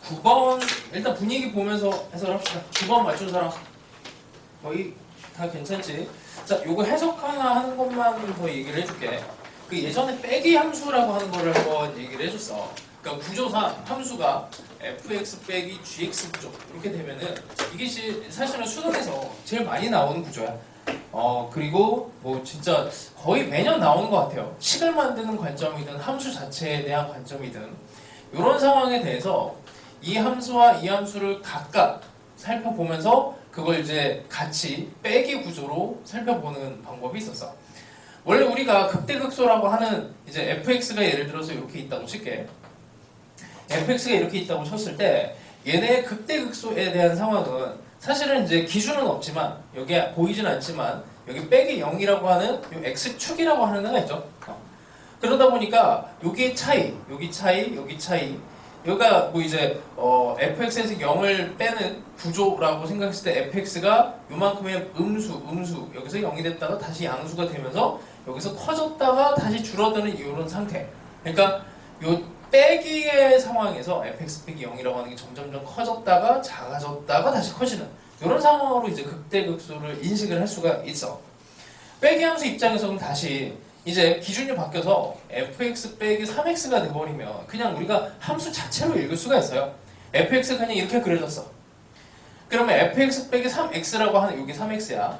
9번 일단 분위기 보면서 해석을 합시다. 9번 맞춘 사람 거의 다 괜찮지? 자, 요거 해석 하나 하는 것만 더 얘기를 해줄게. 그 예전에 빼기 함수라고 하는 거를 한번 얘기를 해줬어. 그러니까 구조상 함수가 fx 빼기 gx 구조 이렇게 되면은 이게 사실은 수능에서 제일 많이 나오는 구조야. 그리고 뭐 진짜 거의 매년 나오는 것 같아요. 식을 만드는 관점이든 함수 자체에 대한 관점이든 이런 상황에 대해서 이 함수와 이 함수를 각각 살펴보면서 그걸 이제 같이 빼기 구조로 살펴보는 방법이 있었어. 원래 우리가 극대극소라고 하는 이제 fx가 예를 들어서 이렇게 있다고 칠게. fx가 이렇게 있다고 쳤을 때 얘네 극대극소에 대한 상황은 사실은 이제 기준은 없지만 여기에 보이진 않지만 여기 빼기 0이라고 하는 요 x축이라고 하는 애가 있죠. 그러다 보니까 여기 차이, 여기 차이, 여기 차이 여기가 뭐 이제 fx에서 0을 빼는 구조라고 생각했을 때 fx가 요만큼의 음수 여기서 0이 됐다가 다시 양수가 되면서 여기서 커졌다가 다시 줄어드는 이런 상태. 그러니까 요 빼기의 상황에서 fx 빼기 0이라고 하는 게 점점점 커졌다가 작아졌다가 다시 커지는 이런 상황으로 이제 극대극소를 인식을 할 수가 있어. 빼기 함수 입장에서는 다시 이제 기준이 바뀌어서 fx 빼기 3x가 돼버리면 그냥 우리가 함수 자체로 읽을 수가 있어요. fx가 그냥 이렇게 그려졌어. 그러면 fx 빼기 3x라고 하는 이게 3x야.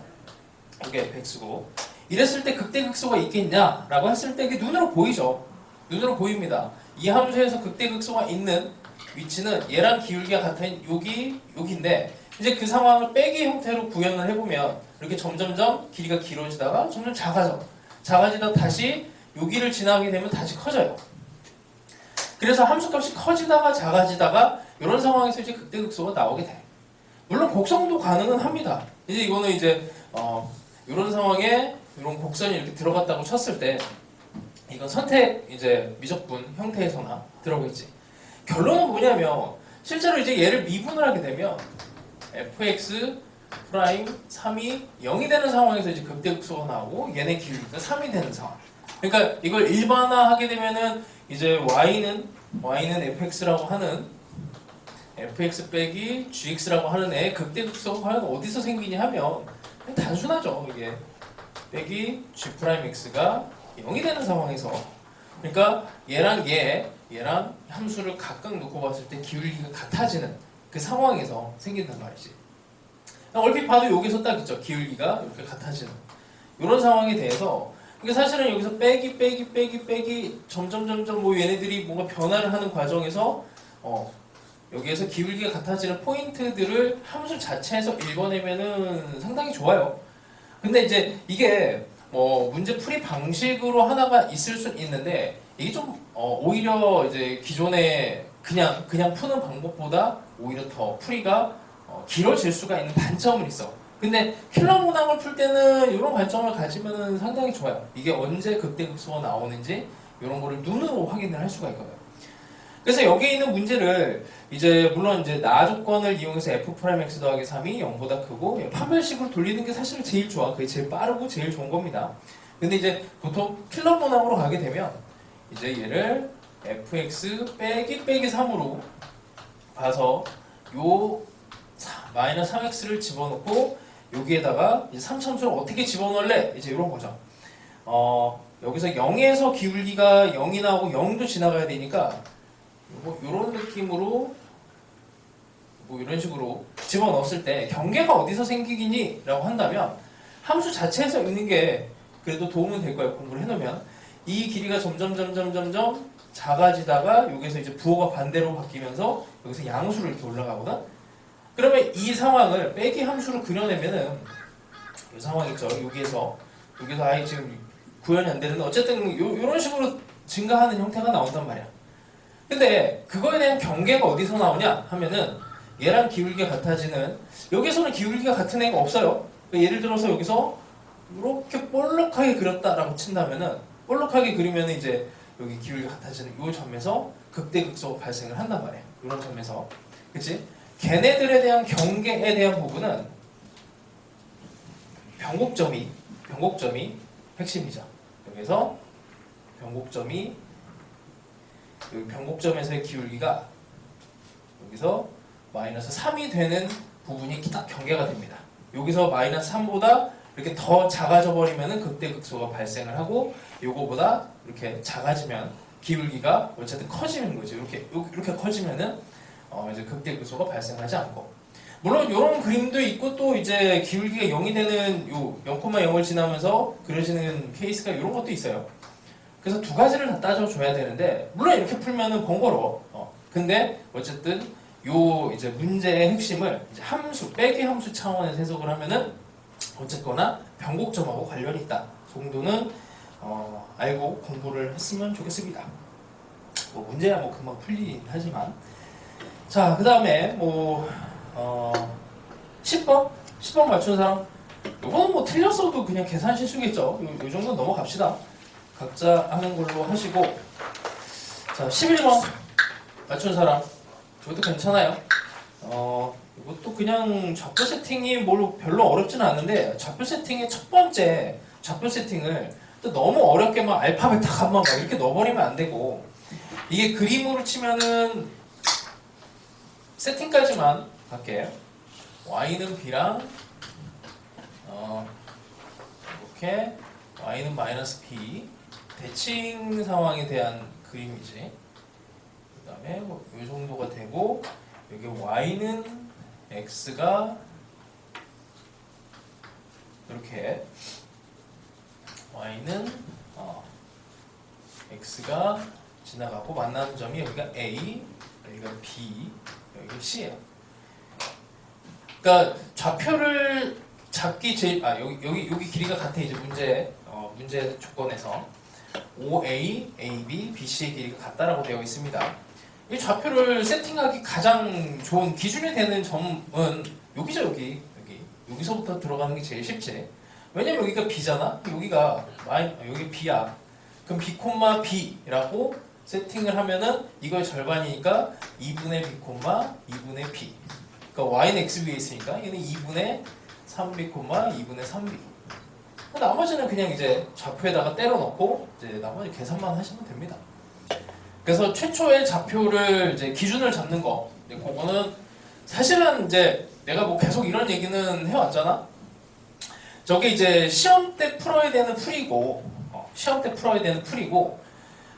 이게 fx고 이랬을 때 극대극소가 있겠냐라고 했을 때 이게 눈으로 보이죠. 눈으로 보입니다. 이 함수에서 극대극소가 있는 위치는 얘랑 기울기가 같은 여기인데 이제 그 상황을 빼기 형태로 구현을 해보면 이렇게 점점점 길이가 길어지다가 점점 작아지다 다시 여기를 지나게 되면 다시 커져요. 그래서 함수값이 커지다가 작아지다가 이런 상황에서 이제 극대극소가 나오게 돼. 물론 곡선도 가능은 합니다. 이제 이거는 이제 이런 상황에 이런 곡선이 이렇게 들어갔다고 쳤을 때 이건 선택 이제 미적분 형태에서나 들어가겠지. 결론은 뭐냐면 실제로 이제 얘를 미분을 하게 되면 fx 프라임 3이 0이 되는 상황에서 이제 극대극소가 나오고 얘네 기울기가 3이 되는 상황. 그러니까 이걸 일반화하게 되면은 이제 y는 fx라고 하는 fx 빼기 gx라고 하는 애의 극대극소가 과연 어디서 생기냐 하면 그냥 단순하죠. 이게 빼기 g 프라임 x가 0이 되는 상황에서 그러니까 얘랑 함수를 각각 놓고 봤을 때 기울기가 같아지는 그 상황에서 생긴단 말이지. 얼핏 봐도 여기서 딱 있죠. 기울기가 이렇게 같아지는 이런 상황에 대해서 이게 사실은 여기서 빼기 점점 뭐 얘네들이 뭔가 변화를 하는 과정에서 여기에서 기울기가 같아지는 포인트들을 함수 자체에서 읽어내면은 상당히 좋아요. 근데 이제 이게 문제 풀이 방식으로 하나가 있을 수 있는데 이게 좀 오히려 이제 기존에 그냥 푸는 방법보다 오히려 더 풀이가 길어질 수가 있는 단점은 있어. 근데 킬러 문항을 풀 때는 이런 관점을 가지면 상당히 좋아요. 이게 언제 극대극소가 나오는지 이런 거를 눈으로 확인을 할 수가 있거든요. 그래서 여기에 있는 문제를 이제 물론 이제 나 조건을 이용해서 f 프라임 x 더하기 3이 0보다 크고 판별식으로 돌리는 게 사실 제일 좋아. 그게 제일 빠르고 제일 좋은 겁니다. 근데 이제 보통 킬러 문항으로 가게 되면 이제 얘를 fx 빼기 3으로 봐서 요 마이너스 3x를 집어넣고 여기에다가 이제 3참수를 어떻게 집어넣을래? 이제 이런 거죠. 여기서 0에서 기울기가 0이 나오고 0도 지나가야 되니까 이런 느낌으로 뭐 이런 식으로 집어넣었을 때 경계가 어디서 생기니? 라고 한다면 함수 자체에서 읽는 게 그래도 도움은 될 거예요. 공부를 해놓으면 이 길이가 점점 작아지다가 여기서 이제 부호가 반대로 바뀌면서 여기서 양수로 이렇게 올라가거든. 그러면 이 상황을 빼기 함수로 그려내면은 이 상황 있죠. 여기에서 아예 지금 구현이 안 되는데 어쨌든 이런 식으로 증가하는 형태가 나온단 말이야. 근데 그거에 대한 경계가 어디서 나오냐 하면은 얘랑 기울기가 같아지는 여기서는 기울기가 같은 애가 없어요. 그러니까 예를 들어서 여기서 이렇게 볼록하게 그렸다라고 친다면은 볼록하게 그리면 이제 여기 기울기가 같아지는 이 점에서 극대극소가 발생을 한단 말이에요. 이런 점에서 그치? 걔네들에 대한 경계에 대한 부분은 변곡점이 핵심이죠. 여기서 변곡점에서의 기울기가 여기서 마이너스 3이 되는 부분이 딱 경계가 됩니다. 여기서 마이너스 3보다 이렇게 더 작아져 버리면은 극대극소가 발생을 하고 요거보다 이렇게 작아지면 기울기가 어쨌든 커지는 거죠. 이렇게 커지면은 이제 극대극소가 발생하지 않고, 물론 이런 그림도 있고 또 이제 기울기가 0이 되는 요 0,0을 지나면서 그려지는 케이스가 이런 것도 있어요. 그래서 두 가지를 다 따져줘야 되는데, 물론 이렇게 풀면은 번거로워. 근데 어쨌든 요 이제 문제의 핵심을 이제 함수, 빼기 함수 차원에서 해석을 하면은 어쨌거나 변곡점하고 관련이 있다 정도는 알고 공부를 했으면 좋겠습니다. 뭐 문제야 뭐 금방 풀리긴 하지만. 자, 그 다음에 10번 맞춘 사람. 이거는 뭐 틀렸어도 그냥 계산 실수겠죠. 요 정도 넘어갑시다. 각자 하는 걸로 하시고. 자, 11번 맞춘 사람. 이것도 괜찮아요. 이것도 그냥 좌표 세팅이 별로 어렵지는 않은데, 좌표 세팅의 첫 번째 좌표 세팅을 또 너무 어렵게 막 알파벳 다 한번 막 이렇게 넣어버리면 안 되고, 이게 그림으로 치면은 세팅까지만 갈게요. y는 b랑 이렇게 y는 마이너스 b 대칭 상황에 대한 그림이지. 그 다음에 이 정도가 되고, 여기 y는 x가 이렇게, y는 x가 지나가고 만나는 점이 여기가 a, 여기가 b, 여기가 c예요. 그러니까 좌표를 잡기 제일 여기 길이가 같아. 이제 문제 조건에서 OA, AB, BC의 길이가 같다라고 되어 있습니다. 이 좌표를 세팅하기 가장 좋은 기준이 되는 점은 여기죠. 여기서부터 들어가는 게 제일 쉽지. 왜냐면 여기가 B잖아. 여기 B야. 그럼 B, B라고 세팅을 하면은 이거의 절반이니까 2분의 B, 2분의 B. 그러니까 Y는 X 위에 있으니까 얘는 2분의 3B, 2분의 3B. 나머지는 그냥 이제 좌표에다가 때려 넣고 이제 나머지 계산만 하시면 됩니다. 그래서 최초의 좌표를 이제 기준을 잡는 거, 그거는 사실은 이제 내가 뭐 계속 이런 얘기는 해왔잖아. 저게 이제 시험 때 풀어야 되는 풀이고,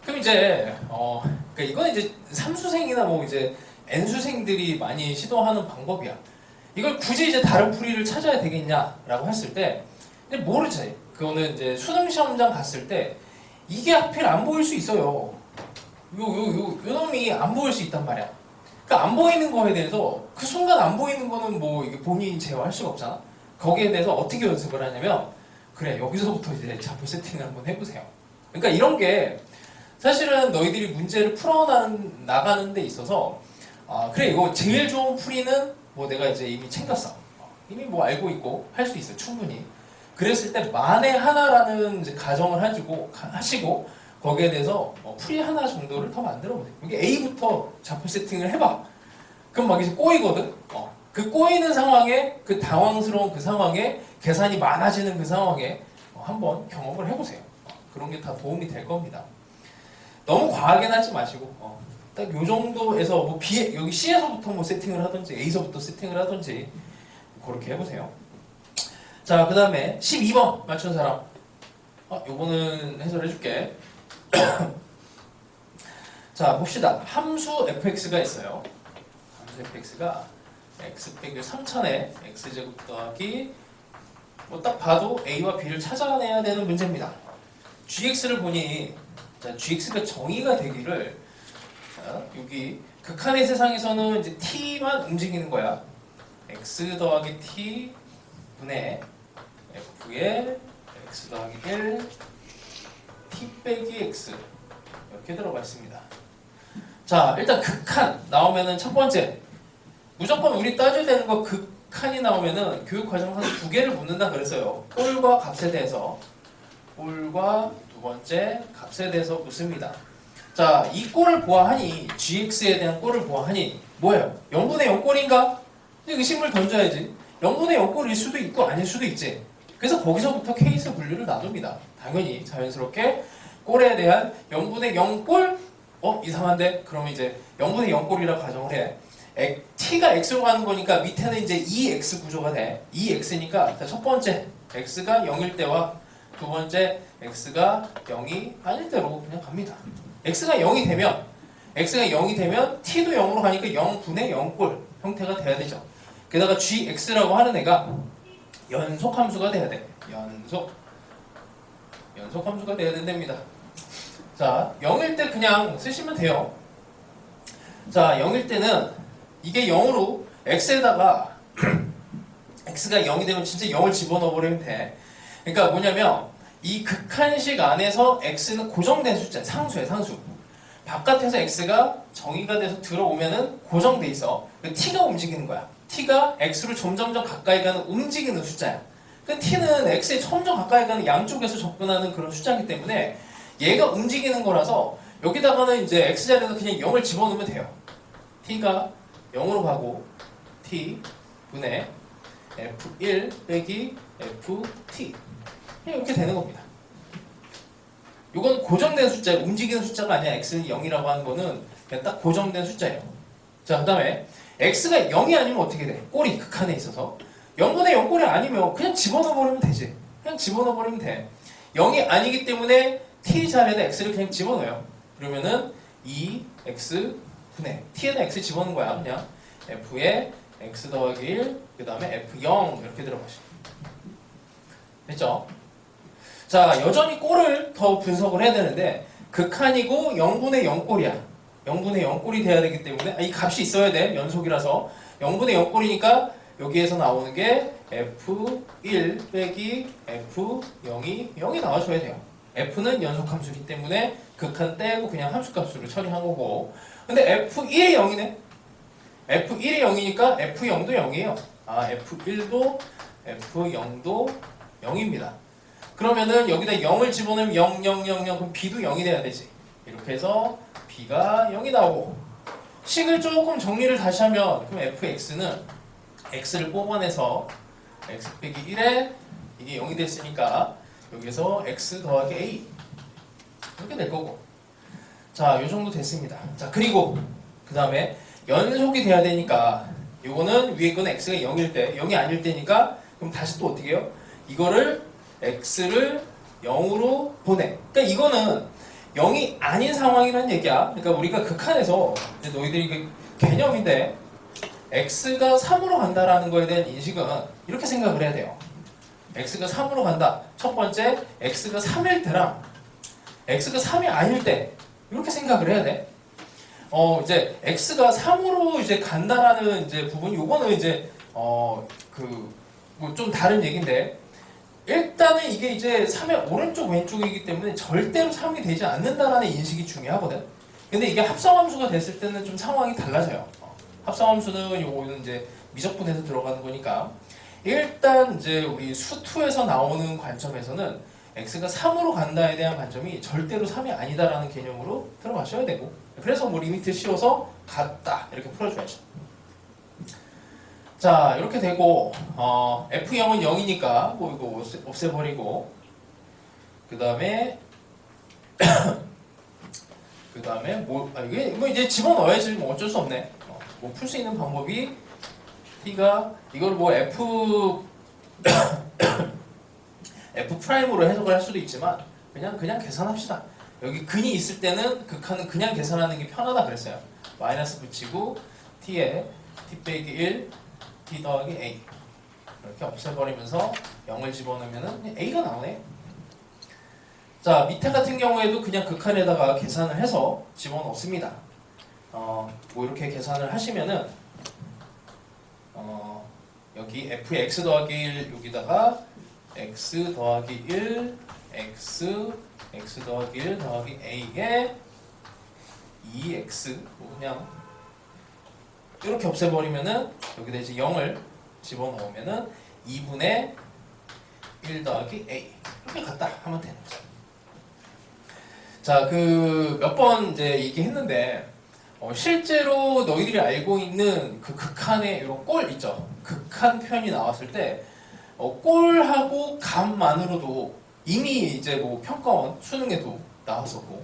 그럼 이제 그러니까 이건 이제 삼수생이나 뭐 이제 N수생들이 많이 시도하는 방법이야. 이걸 굳이 이제 다른 풀이를 찾아야 되겠냐라고 했을 때, 근데 모르지. 그거는 이제 수능 시험장 갔을 때 이게 하필 안 보일 수 있어요. 요 놈이 안 보일 수 있단 말이야. 그러니까 안 보이는 거에 대해서 그 순간 안 보이는 거는 뭐 이게 본인이 제어할 수가 없잖아. 거기에 대해서 어떻게 연습을 하냐면, 그래 여기서부터 이제 좌표 세팅을 한번 해보세요. 그러니까 이런 게 사실은 너희들이 문제를 풀어나가는 데 있어서 그래 이거 제일 좋은 풀이는 뭐 내가 이제 이미 챙겼어. 이미 뭐 알고 있고 할 수 있어 충분히. 그랬을 때 만에 하나라는 이제 가정을 하시고 거기에 대해서 풀이 하나 정도를 더 만들어 보세요. 여기 A부터 좌표 세팅을 해봐. 그럼 막 이제 꼬이거든. 그 꼬이는 상황에, 그 당황스러운 그 상황에, 계산이 많아지는 그 상황에 한번 경험을 해보세요. 그런 게 다 도움이 될 겁니다. 너무 과하게 하지 마시고 딱 요 정도에서 뭐 여기 C에서부터 뭐 세팅을 하든지 A서부터 세팅을 하든지 그렇게 해보세요. 자, 그 다음에 12번 맞춘 사람. 요거는 해설해줄게. 자, 봅시다. 함수 fx가 있어요. 함수 fx가 x 빼기 3천에 x제곱 더하기 뭐 딱 봐도 a와 b를 찾아내야 되는 문제입니다. gx를 보니, 자, gx가 정의가 되기를, 자, 여기 극한의 세상에서는 이제 t만 움직이는 거야. x 더하기 t 분의 f의 x 더하기 1 t 빼기 x 이렇게 들어가 있습니다. 자, 일단 극한 나오면은 첫 번째, 무조건 우리 따져야 되는 거, 극한이 나오면은 교육과정에서 두 개를 묻는다 그랬어요. 꼴과 값에 대해서. 꼴과 두 번째 값에 대해서 묻습니다. 자, 이 꼴을 보아하니, gx에 대한 꼴을 보아하니 뭐예요? 0분의 0 꼴인가? 의심을 던져야지. 0분의 0 꼴일 수도 있고 아닐 수도 있지. 그래서 거기서부터 케이스 분류를 놔둡니다. 당연히 자연스럽게 꼴에 대한 0분의 0 꼴? 이상한데? 그러면 이제 0분의 0 꼴이라 가정을 해. t가 x로 가는 거니까 밑에는 이제 2x 구조가 돼. 2x니까 첫 번째 x가 0일 때와 두 번째 x가 0이 아닐 때로 그냥 갑니다. x가 0이 되면 t도 0으로 가니까 0분의 0꼴 형태가 돼야 되죠. 게다가 gx라고 하는 애가 연속 함수가 돼야 돼. 연속 함수가 돼야 된답니다. 자, 0일 때 그냥 쓰시면 돼요. 자, 0일 때는 이게 0으로 x에다가 x가 0이 되면 진짜 0을 집어넣어 버리면 돼. 그러니까 뭐냐면 이 극한식 안에서 x는 고정된 숫자, 상수야, 상수. 바깥에서 x가 정의가 돼서 들어오면은 고정돼 있어. t가 움직이는 거야. t가 x로 점점점 가까이 가는 움직이는 숫자야. 그 t는 x에 점점 가까이 가는 양쪽에서 접근하는 그런 숫자이기 때문에 얘가 움직이는 거라서 여기다가는 이제 x 자리에서 그냥 0을 집어넣으면 돼요. t가 0으로 가고 t 분의 f1 빼기 ft 이렇게 되는 겁니다. 이건 고정된 숫자, 움직이는 숫자가 아니야. x는 0이라고 하는 거는 그냥 딱 고정된 숫자예요. 자, 그 다음에 x가 0이 아니면 어떻게 돼? 꼴이 극한에 있어서 0분의 0꼴이 아니면 그냥 집어넣어버리면 되지. 그냥 집어넣어버리면 돼. 0이 아니기 때문에 t 자리에다 x를 그냥 집어넣어요. 그러면은 2x 분의 t에다 x 집어넣는 거야. 그냥 f에 x 더하기 1, 그 다음에 f0 이렇게 들어가시. 됐죠? 자, 여전히 꼴을 더 분석을 해야 되는데 극한이고 0분의 0꼴이야. 0분의 0꼴이 돼야 되기 때문에 이 값이 있어야 돼. 연속이라서 0분의 0꼴이니까 여기에서 나오는 게 f1 빼기 f0이 0이 나와줘야 돼요. f는 연속함수이기 때문에 극한 떼고 그냥 함수값으로 처리한 거고, 근데 f1이 0이네. f1이 0이니까 f0도 0이에요. 아, f1도 f0도 0입니다. 그러면은 여기다 0을 집어넣으면 0, 0, 0, 0 그럼 b도 0이 돼야 되지. 이렇게 해서 b가 0이 나오고, 식을 조금 정리를 다시 하면 그럼 fx는 x를 뽑아내서 x 빼기 1에 이게 0이 됐으니까 여기서 x 더하기 a 이렇게 될 거고. 자, 요 정도 됐습니다. 자, 그리고 그 다음에 연속이 돼야 되니까 요거는 위에 거는 x가 0일 때 0이 아닐 때니까 그럼 다시 또 어떻게 해요? 이거를 x를 0으로 보내. 그러니까 이거는 0이 아닌 상황이라는 얘기야. 그러니까 우리가 극한에서 너희들이 그 개념인데 x가 3으로 간다라는 거에 대한 인식은 이렇게 생각을 해야 돼요. x가 3으로 간다. 첫 번째, x가 3일 때랑 x가 3이 아닐 때 이렇게 생각을 해야 돼. 이제 x가 3으로 이제 간다라는 이제 부분, 요거는 이제 뭐 좀 다른 얘기인데, 일단은 이게 이제 3의 오른쪽 왼쪽이기 때문에 절대로 3이 되지 않는다라는 인식이 중요하거든. 근데 이게 합성함수가 됐을 때는 좀 상황이 달라져요. 합성함수는 요거는 이제 미적분해서 들어가는 거니까, 일단 이제 우리 수2에서 나오는 관점에서는 x가 3으로 간다에 대한 관점이 절대로 3이 아니다라는 개념으로 들어가셔야 되고, 그래서 뭐 리미트 씌워서 같다 이렇게 풀어줘야죠. 자, 이렇게 되고 f0은 0이니까 뭐 이거 없애버리고, 그 다음에 이게 뭐 이제 집어넣어야지. 뭐 어쩔 수 없네. 뭐 풀 수 있는 방법이 t가 이걸 뭐 f 프라임으로 해석을 할 수도 있지만 그냥 계산합시다. 여기 근이 있을 때는 극한은 그냥 계산하는 게 편하다 그랬어요. 마이너스 붙이고 t에 t 빼기 1 t 더하기 a 이렇게 없애버리면서 0을 집어넣으면 a가 나오네. 자, 밑에 같은 경우에도 그냥 극한에다가 계산을 해서 집어넣습니다. 뭐 이렇게 계산을 하시면은 여기 f의 x 더하기 1 여기다가 x 더하기 1 x 더하기 1 더하기 a에 2x 뭐 그냥 이렇게 없애버리면은 여기다 이제 0을 집어넣으면은 2분의 1 더하기 a 이렇게 갖다 하면 되는 거죠. 자, 그 몇 번 이제 얘기했는데 실제로 너희들이 알고 있는 그 극한의 이런 꼴 있죠. 극한 표현이 나왔을 때 꼴하고 값만으로도 이미 이제 뭐 평가원 수능에도 나왔었고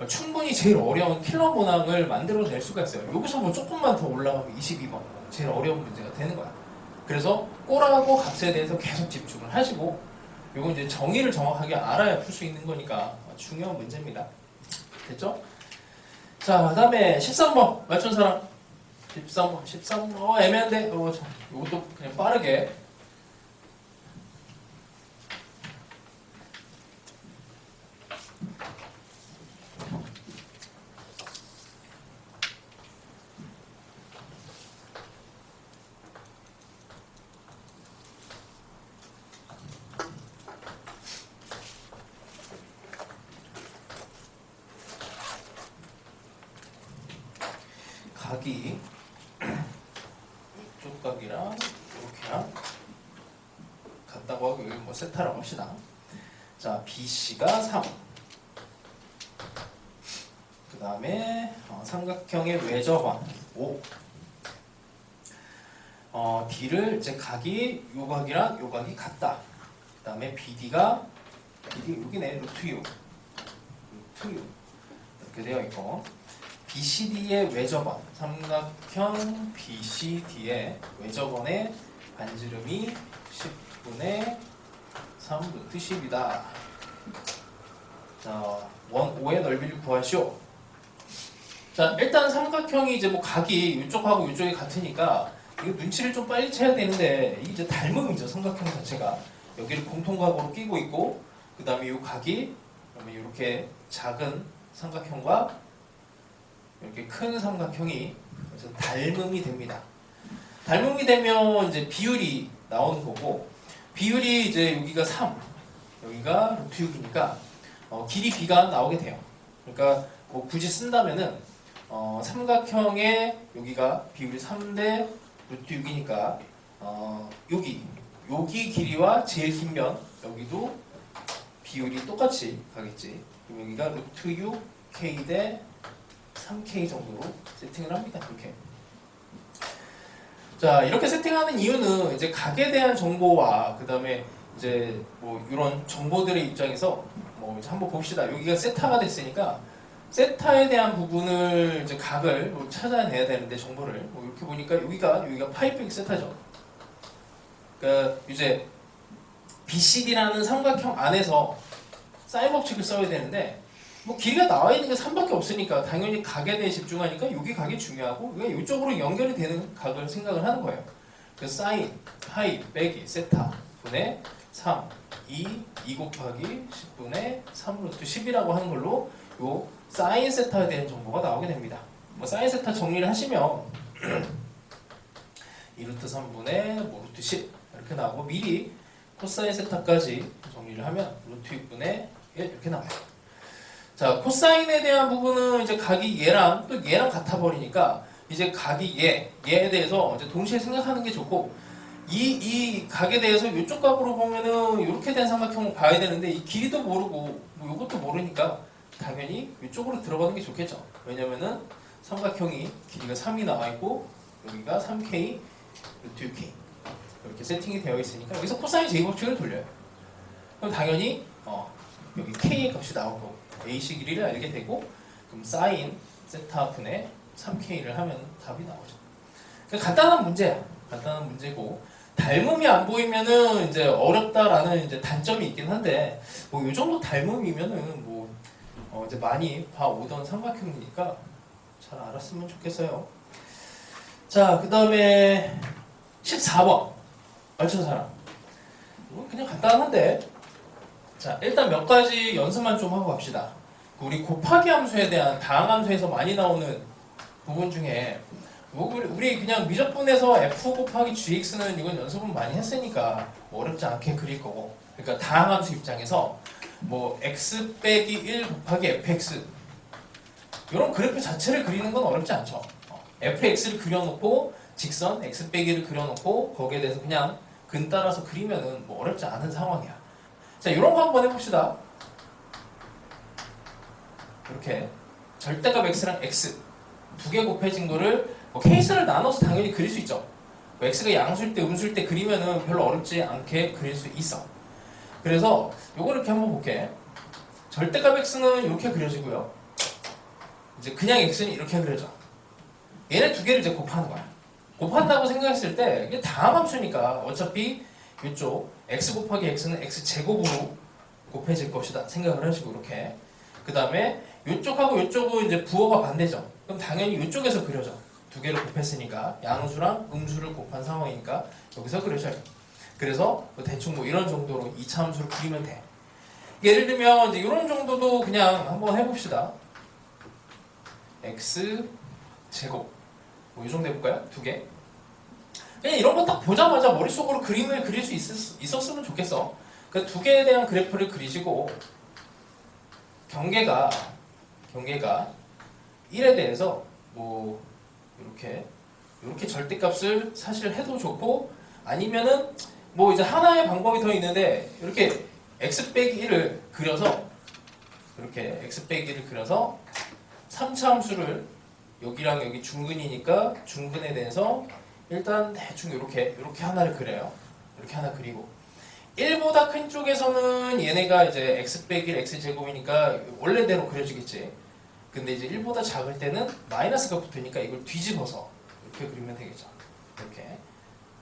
충분히 제일 어려운 킬러 문항을 만들어낼 수가 있어요. 여기서 뭐 조금만 더 올라가면 22번 제일 어려운 문제가 되는 거야. 그래서 꼴하고 값에 대해서 계속 집중을 하시고 요건 이제 정의를 정확하게 알아야 풀 수 있는 거니까 중요한 문제입니다. 됐죠? 자, 그 다음에 13번 맞춘 사람. 13번 애매한데 요것도 그냥 빠르게. 각이 이쪽 각이랑 이렇게랑 같다고 하고 여기 뭐 세타라고 합시다. 자, BC가 3. 그 다음에 삼각형의 외접원 5. D를 이제 각이 요 각이랑 요 각이 같다. 그 다음에 BD 여기네 루트 6 이렇게 되어 있고. BCD의 외접원, 삼각형 BCD의 외접원의 반지름이 10분의 3 루트 10이다. 자, 원 5의 넓이를 구하시오. 자, 일단 삼각형이 이제 뭐 각이 이쪽하고 이쪽이 같으니까 이거 눈치를 좀 빨리 채야 되는데 이게 이제 닮음이죠. 삼각형 자체가 여기를 공통각으로 끼고 있고 그 다음에 이 각이 그다음에 이렇게 작은 삼각형과 이렇게 큰 삼각형이 그래서 닮음이 됩니다. 닮음이 되면 이제 비율이 나오는 거고 비율이 이제 여기가 3, 여기가 루트 6이니까 길이 B가 나오게 돼요. 그러니까 뭐 굳이 쓴다면은 삼각형의 여기가 비율이 3대 루트 6이니까 여기 길이와 제일 긴 면 여기도 비율이 똑같이 가겠지. 그럼 여기가 루트 6K 대 3K 정도로 세팅을 합니다. 이렇게. 자, 이렇게 세팅하는 이유는 이제 각에 대한 정보와 그 다음에 이제 뭐 이런 정보들의 입장에서 뭐 이제 한번 봅시다. 여기가 세타가 됐으니까 세타에 대한 부분을 이제 각을 뭐 찾아내야 되는데 정보를 뭐 이렇게 보니까 여기가 파이 빼기 세타죠. 그러니까 이제 BCD라는 삼각형 안에서 사인 법칙을 써야 되는데 뭐 길이가 나와 있는 게 3밖에 없으니까 당연히 각에 대해 집중하니까 여기 각이 중요하고 이쪽으로 연결이 되는 각을 생각을 하는 거예요. 그래서 사인, 파이, 빼기, 세타 분의 3, 2 곱하기 10분의 3 루트 10이라고 하는 걸로 요 사인 세타에 대한 정보가 나오게 됩니다. 뭐 사인 세타 정리를 하시면 2 루트 3분의 뭐 루트 10 이렇게 나오고 미리 코사인 세타까지 정리를 하면 루트 6분의 1 이렇게 나와요. 자, 코사인에 대한 부분은 이제 각이 얘랑 또 얘랑 같아 버리니까 이제 각이 얘에 대해서 이제 동시에 생각하는 게 좋고 이 각에 대해서 이쪽 각으로 보면은 이렇게 된 삼각형을 봐야 되는데 이 길이도 모르고 뭐 이것도 모르니까 당연히 이쪽으로 들어가는 게 좋겠죠. 왜냐면은 삼각형이 길이가 3이 나와 있고 여기가 3K 루트 6K 이렇게 세팅이 되어 있으니까 여기서 코사인 제곱식을 돌려요. 그럼 당연히 여기 K의 값이 나오고 AC 길이를 알게 되고 그럼 사인 세타 분의 3K를 하면 답이 나오죠. 그러니까 간단한 문제야. 간단한 문제고 닮음이 안 보이면은 이제 어렵다라는 이제 단점이 있긴 한데 뭐 이 정도 닮음이면은 뭐 이제 많이 봐오던 삼각형이니까 잘 알았으면 좋겠어요. 자, 그 다음에 14번 맞춘 사람. 그냥 간단한데 자, 일단 몇 가지 연습만 좀 하고 갑시다. 우리 곱하기 함수에 대한 다항함수에서 많이 나오는 부분 중에 우리 그냥 미적분에서 f 곱하기 gx는 이건 연습은 많이 했으니까 뭐 어렵지 않게 그릴 거고 그러니까 다항함수 입장에서 뭐 x 빼기 1 곱하기 fx 이런 그래프 자체를 그리는 건 어렵지 않죠. fx를 그려놓고 직선 x 빼기를 그려놓고 거기에 대해서 그냥 근 따라서 그리면은 뭐 어렵지 않은 상황이야. 자, 이런 거 한번 해봅시다. 이렇게 절대값 x랑 x 두 개 곱해진 거를 뭐 케이스를 나눠서 당연히 그릴 수 있죠. 뭐 x가 양수일 때 음수일 때 그리면은 별로 어렵지 않게 그릴 수 있어. 그래서 요거 이렇게 한번 볼게. 절대값 x는 이렇게 그려지고요. 이제 그냥 x는 이렇게 그려져. 얘네 두 개를 이제 곱하는 거야. 곱한다고 생각했을 때 이게 다함함수니까 어차피 이쪽 x 곱하기 x는 x 제곱으로 곱해질 것이다 생각을 하시고 이렇게. 그 다음에 이쪽하고 이쪽은 이제 부호가 반대죠. 그럼 당연히 이쪽에서 그려져. 두 개를 곱했으니까 양수랑 음수를 곱한 상황이니까 여기서 그려져요. 그래서 뭐 대충 뭐 이런 정도로 2차 함수를 그리면 돼. 예를 들면 이제 이런 정도도 그냥 한번 해봅시다. x 제곱 뭐 이 정도 해볼까요? 두 개. 그냥 이런 거 딱 보자마자 머릿속으로 그림을 그릴 수 있었으면 좋겠어. 그 두 개에 대한 그래프를 그리시고 경계가 1에 대해서 뭐 이렇게 절대값을 사실 해도 좋고 아니면은 뭐 이제 하나의 방법이 더 있는데 이렇게 x 빼기 1을 그려서 이렇게 x 빼기 1을 그려서 3차 함수를 여기랑 여기 중근이니까 중근에 대해서 일단 대충 이렇게 하나를 그려요. 이렇게 하나 그리고 1보다 큰 쪽에서는 얘네가 이제 x 빼기 1 x 제곱이니까 원래대로 그려지겠지. 근데 이제 1보다 작을 때는 마이너스가 붙으니까 이걸 뒤집어서 이렇게 그리면 되겠죠. 이렇게.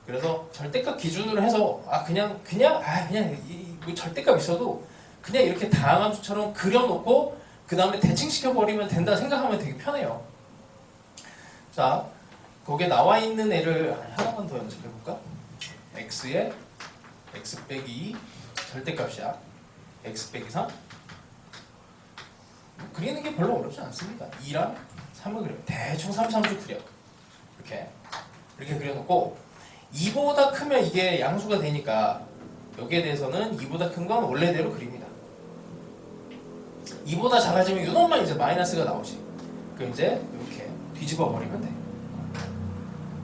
그래서 절대값 기준으로 해서 그냥 뭐 절대값 있어도 그냥 이렇게 다항함수처럼 그려놓고 그 다음에 대칭시켜 버리면 된다 생각하면 되게 편해요. 자, 거기에 나와 있는 애를 하나만 더 연습해 볼까? x에 x 빼기 2 절대값이야. x 빼기 3 그리는 게 별로 어렵지 않습니다. 2랑 3을 그려요. 대충 3, 3주 그려. 이렇게 그려놓고 2보다 크면 이게 양수가 되니까 여기에 대해서는 2보다 큰 건 원래대로 그립니다. 2보다 작아지면 이놈만 이제 마이너스가 나오지. 그럼 이제 이렇게 뒤집어 버리면 돼.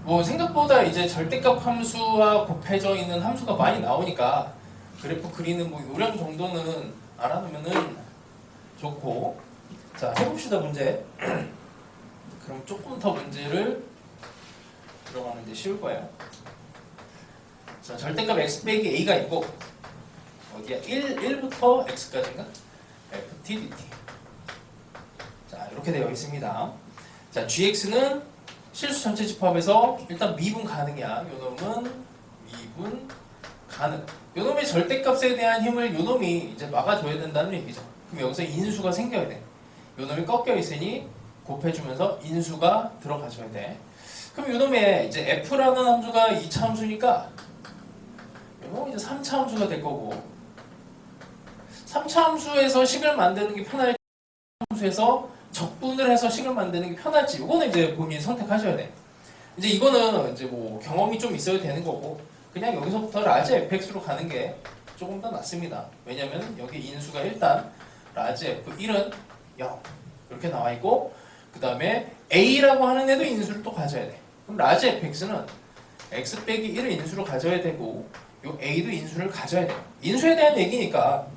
뭐 생각보다 이제 절대값 함수와 곱해져 있는 함수가 많이 나오니까 그래프 그리는 뭐 요령 정도는 알아두면은 좋고. 자, 해봅시다 문제. 그럼 조금 더 문제를 들어가는데 쉬울 거예요. 자, 절대값 x 빼기 a가 있고 어디야? 1부터 x까지인가? ft dt. 자, 이렇게 되어 있습니다. 자, gx는 실수 전체 집합에서 일단 미분 가능이야. 요놈은 미분 가능. 요놈의 절대값에 대한 힘을 요놈이 이제 막아줘야 된다는 얘기죠. 그럼 여기서 인수가 생겨야 돼. 요놈이 꺾여 있으니 곱해주면서 인수가 들어가줘야 돼. 그럼 요놈의 이제 f라는 함수가 2차 함수니까 요놈은 이제 3차 함수가 될 거고 3차 함수에서 식을 만드는 게 편할지 함수에서 적분을 해서 식을 만드는 게 편할지 이거는 이제 본인이 선택하셔야 돼. 이제 이거는 이제 뭐 경험이 좀 있어야 되는 거고 그냥 여기서부터 라지 fx로 가는 게 조금 더 낫습니다. 왜냐면 여기 인수가 일단 라지 f1은 0 이렇게 나와 있고 그 다음에 a라고 하는 애도 인수를 또 가져야 돼. 그럼 라지 fx는 x 빼기 1을 인수로 가져야 되고 요 a도 인수를 가져야 돼요. 인수에 대한 얘기니까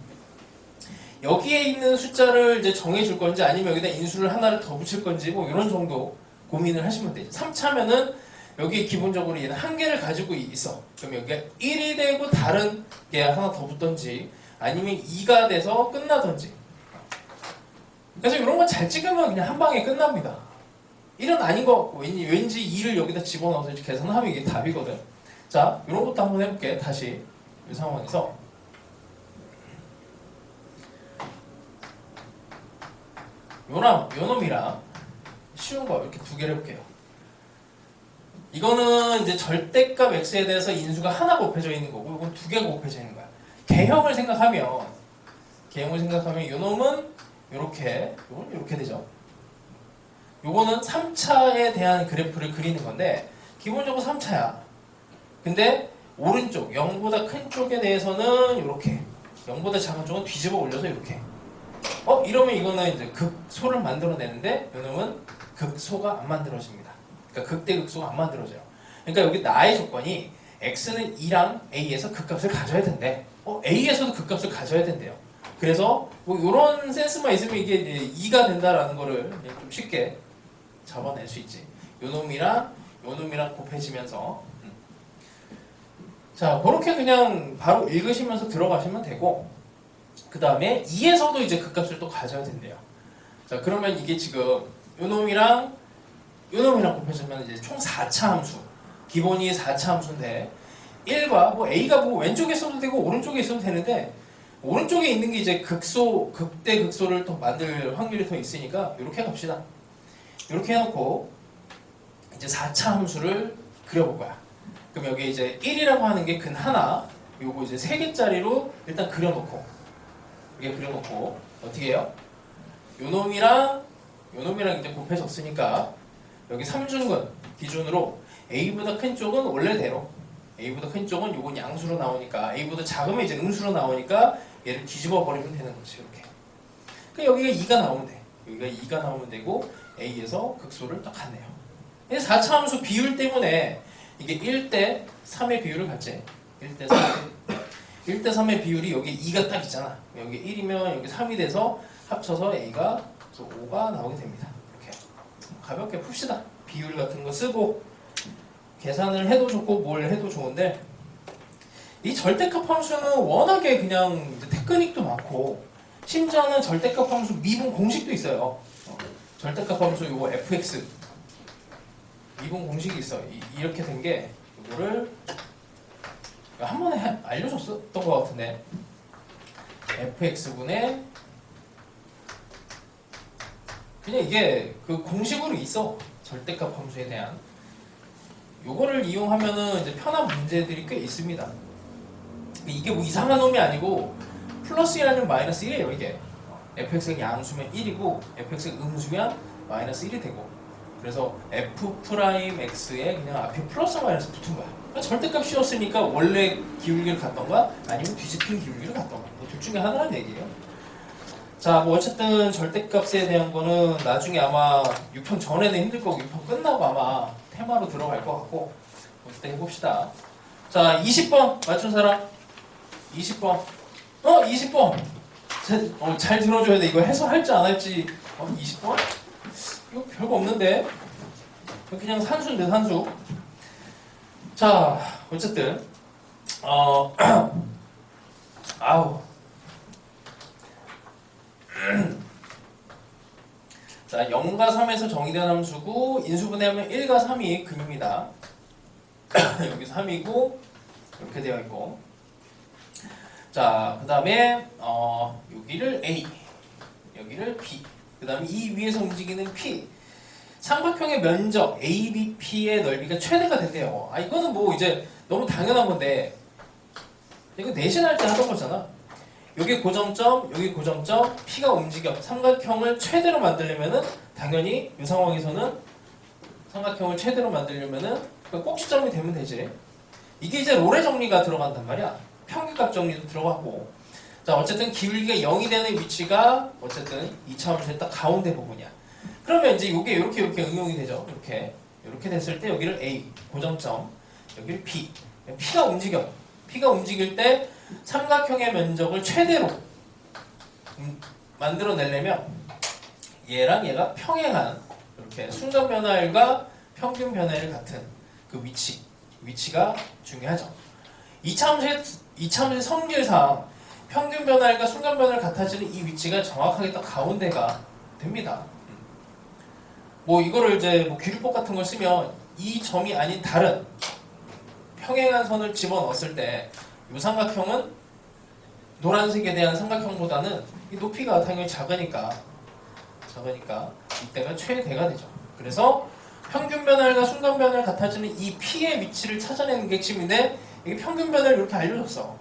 여기에 있는 숫자를 이제 정해줄 건지 아니면 여기다 인수를 하나를 더 붙일 건지 뭐 이런 정도 고민을 하시면 되죠. 3차면은 여기 기본적으로 얘는 한 개를 가지고 있어. 그럼 여기가 1이 되고 다른 게 하나 더 붙던지 아니면 2가 돼서 끝나던지. 그래서 이런 거 잘 찍으면 그냥 한 방에 끝납니다. 1은 아닌 것 같고 왠지 2를 여기다 집어넣어서 계산하면 이게 답이거든. 자, 이런 것도 한번 해볼게. 다시 이 상황에서 요놈이랑 쉬운 거 이렇게 두 개를 해볼게요. 이거는 이제 절대값 x에 대해서 인수가 하나 곱해져 있는 거고 이건 두 개가 곱해져 있는 거야. 개형을 생각하면 요놈은 요렇게 요건 이렇게 되죠. 요거는 3차에 대한 그래프를 그리는 건데 기본적으로 3차야. 근데 오른쪽 0보다 큰 쪽에 대해서는 이렇게 0보다 작은 쪽은 뒤집어 올려서 이렇게 이러면 이거는 이제 극소를 만들어내는데 요놈은 극소가 안 만들어집니다. 그러니까 극대극소가 안 만들어져요. 그러니까 여기 나의 조건이 x는 2랑 a에서 극값을 가져야 된대. a에서도 극값을 가져야 된대요. 그래서 뭐 이런 센스만 있으면 이게 이제 2가 된다라는 거를 좀 쉽게 잡아낼 수 있지. 요놈이랑 곱해지면서 자, 그렇게 그냥 바로 읽으시면서 들어가시면 되고 그 다음에 2에서도 이제 극값을 또 가져야 된대요. 자, 그러면 이게 지금 요 놈이랑 곱해주면 이제 총 4차 함수. 기본이 4차 함수인데 1과 뭐 A가 뭐 왼쪽에 있어도 되고 오른쪽에 있어도 되는데 오른쪽에 있는 게 이제 극대 극소를 더 만들 확률이 더 있으니까 이렇게 갑시다. 이렇게 해놓고 이제 4차 함수를 그려볼 거야. 그럼 여기 이제 1이라고 하는 게 근 하나, 요거 이제 3개짜리로 일단 그려놓고 이게 그려놓고 어떻게 해요? 요 놈이랑 이제 곱해졌으니까 여기 3중근 기준으로 A보다 큰 쪽은 원래대로 A보다 큰 쪽은 요건 양수로 나오니까 A보다 작으면 이제 음수로 나오니까 얘를 뒤집어 버리면 되는 거지 이렇게. 그러니까 여기가 2가 나오면 돼. 여기가 2가 나오면 되고 A에서 극소를 딱 갖네요. 4차 함수 비율 때문에 이게 1대 3의 비율을 갖지. 1대 3. 1대 3의 비율이 여기 2가 딱 있잖아. 여기 1이면 여기 3이 돼서 합쳐서 A가 5가 나오게 됩니다. 이렇게 가볍게 풉시다. 비율 같은 거 쓰고 계산을 해도 좋고 뭘 해도 좋은데 이 절대값 함수는 워낙에 그냥 이제 테크닉도 많고 심지어는 절대값 함수 미분 공식도 있어요. 절대값 함수 이거 fx 미분 공식이 있어. 이렇게 된 게 이거를 한 번에 알려줬었던 것 같은데 fx분의 그냥 이게 그 공식으로 있어. 절대값 함수에 대한 요거를 이용하면은 이제 편한 문제들이 꽤 있습니다. 이게 뭐 이상한 놈이 아니고 플러스 1 아니면 마이너스 1이에요 이게. fx가 양수면 1이고 fx가 음수면 마이너스 1이 되고 그래서 f'x에 그냥 앞에 플러스 마이너스 붙은 거야. 그러니까 절대값이었으니까 원래 기울기를 갖던가 아니면 뒤집힌 기울기를 갖던가 둘 중에 하나라는 얘기예요. 자, 뭐 어쨌든 절대값에 대한 거는 나중에 아마 6편 전에는 힘들 거고 6편 끝나고 아마 테마로 들어갈 것 같고 그때 해봅시다. 자, 20번 맞춘 사람? 20번 20번 잘 들어줘야 돼. 이거 해설할지 안 할지 20번? 이거 별거 없는데 그냥 산수인데 산수. 자, 어쨌든 아우 자, 0과 3에서 정의된 함수고 인수분해하면 1과 3이 근입니다. 여기 3이고 이렇게 되어 있고 자, 그 다음에 여기를 A 여기를 B 그 다음에 이 위에서 움직이는 P 삼각형의 면적 ABP의 넓이가 최대가 된대요. 이거는 뭐 이제 너무 당연한 건데 이거 내신할 때 하던 거잖아. 여기 고정점, 여기 고정점, P가 움직여 삼각형을 최대로 만들려면은 당연히 이 상황에서는 삼각형을 최대로 만들려면은 꼭지점이 되면 되지. 이게 이제 롤의 정리가 들어간단 말이야. 평균값 정리도 들어가고. 자, 어쨌든 기울기가 0이 되는 위치가 어쨌든 2차 함수의 딱 가운데 부분이야. 그러면 이제 이게 이렇게 응용이 되죠. 이렇게 됐을 때 여기를 A 고정점, 여기를 B. P가 움직여. P가 움직일 때 삼각형의 면적을 최대로 만들어내려면 얘랑 얘가 평행한 이렇게 순간 변화율과 평균 변화율 같은 그 위치가 중요하죠. 2차 함수의 성질상 평균 변화율과 순간 변화율 같아지는 이 위치가 정확하게 딱 가운데가 됩니다. 뭐 이거를 이제 뭐 귀류법 같은 걸 쓰면 이 점이 아닌 다른 평행한 선을 집어넣었을 때 이 삼각형은 노란색에 대한 삼각형보다는 이 높이가 당연히 작으니까 이때가 최대가 되죠. 그래서 평균 변화율과 순간 변화율 같아지는 이 P의 위치를 찾아내는 게 핵심인데 이게 평균 변화율 이렇게 알려줬어.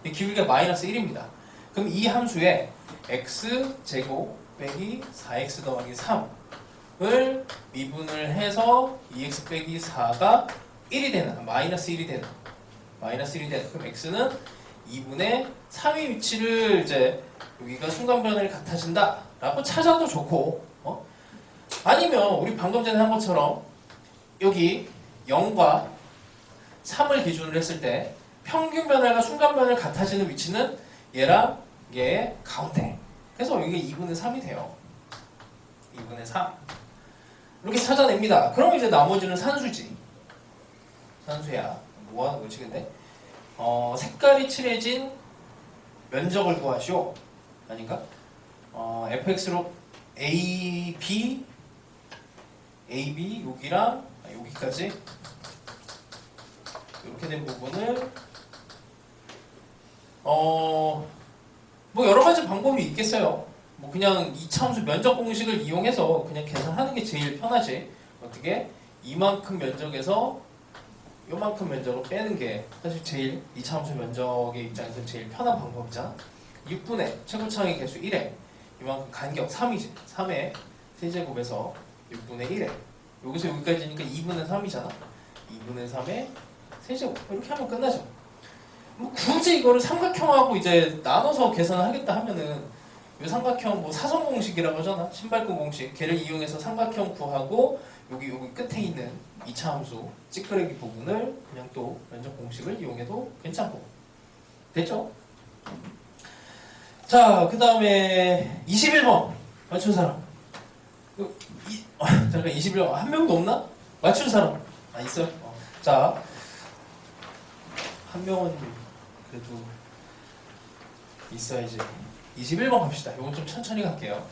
이 기울기가 마이너스 1입니다. 그럼 이 함수에 x제곱 빼기 4x 더하기 3을 미분을 해서 2x 빼기 4가 1이 되는 마이너스 1이 되는 그럼 x는 2분의 3의 위치를 이제 여기가 순간 변화율이 같아진다 라고 찾아도 좋고 아니면 우리 방금 전에 한 것처럼 여기 0과 3을 기준으로 했을 때 평균 변화율과 순간 변화율 같아지는 위치는 얘랑 얘의 가운데. 그래서 이게 2분의 3이 돼요. 2분의 3 이렇게 찾아냅니다. 그럼 이제 나머지는 산수지. 산수야. 뭐 하는 거지 근데? 색깔이 칠해진 면적을 구하시오. 아닌가? fx로 a, b AB 여기랑 여기까지 이렇게 된 부분을 뭐 여러 가지 방법이 있겠어요. 뭐 그냥 이차함수 면적 공식을 이용해서 그냥 계산하는 게 제일 편하지. 어떻게 이만큼 면적에서 요만큼 면적을 빼는 게 사실 제일 이차함수 면적의 입장에서 제일 편한 방법이잖아. 6분의 최고차항의 개수 1에 이만큼 간격 3이지. 3의 세제곱에서 6분의 1에 여기서 여기까지니까 2분의 3이잖아. 2분의 3의 세제곱 이렇게 하면 끝나죠. 뭐 굳이 이거를 삼각형하고 이제 나눠서 계산을 하겠다 하면은 이 삼각형 뭐 사선 공식이라고 하잖아. 신발끈 공식. 걔를 이용해서 삼각형 구하고 여기 끝에 있는 이차 함수 찌끄레기 부분을 그냥 또 면적 공식을 이용해도 괜찮고. 됐죠? 자, 그 다음에 21번 맞춘 사람. 잠깐 21번 한 명도 없나? 맞춘 사람. 있어요? 자, 한 명은 그래도 있어야지. 21번 갑시다. 이건 좀 천천히 갈게요.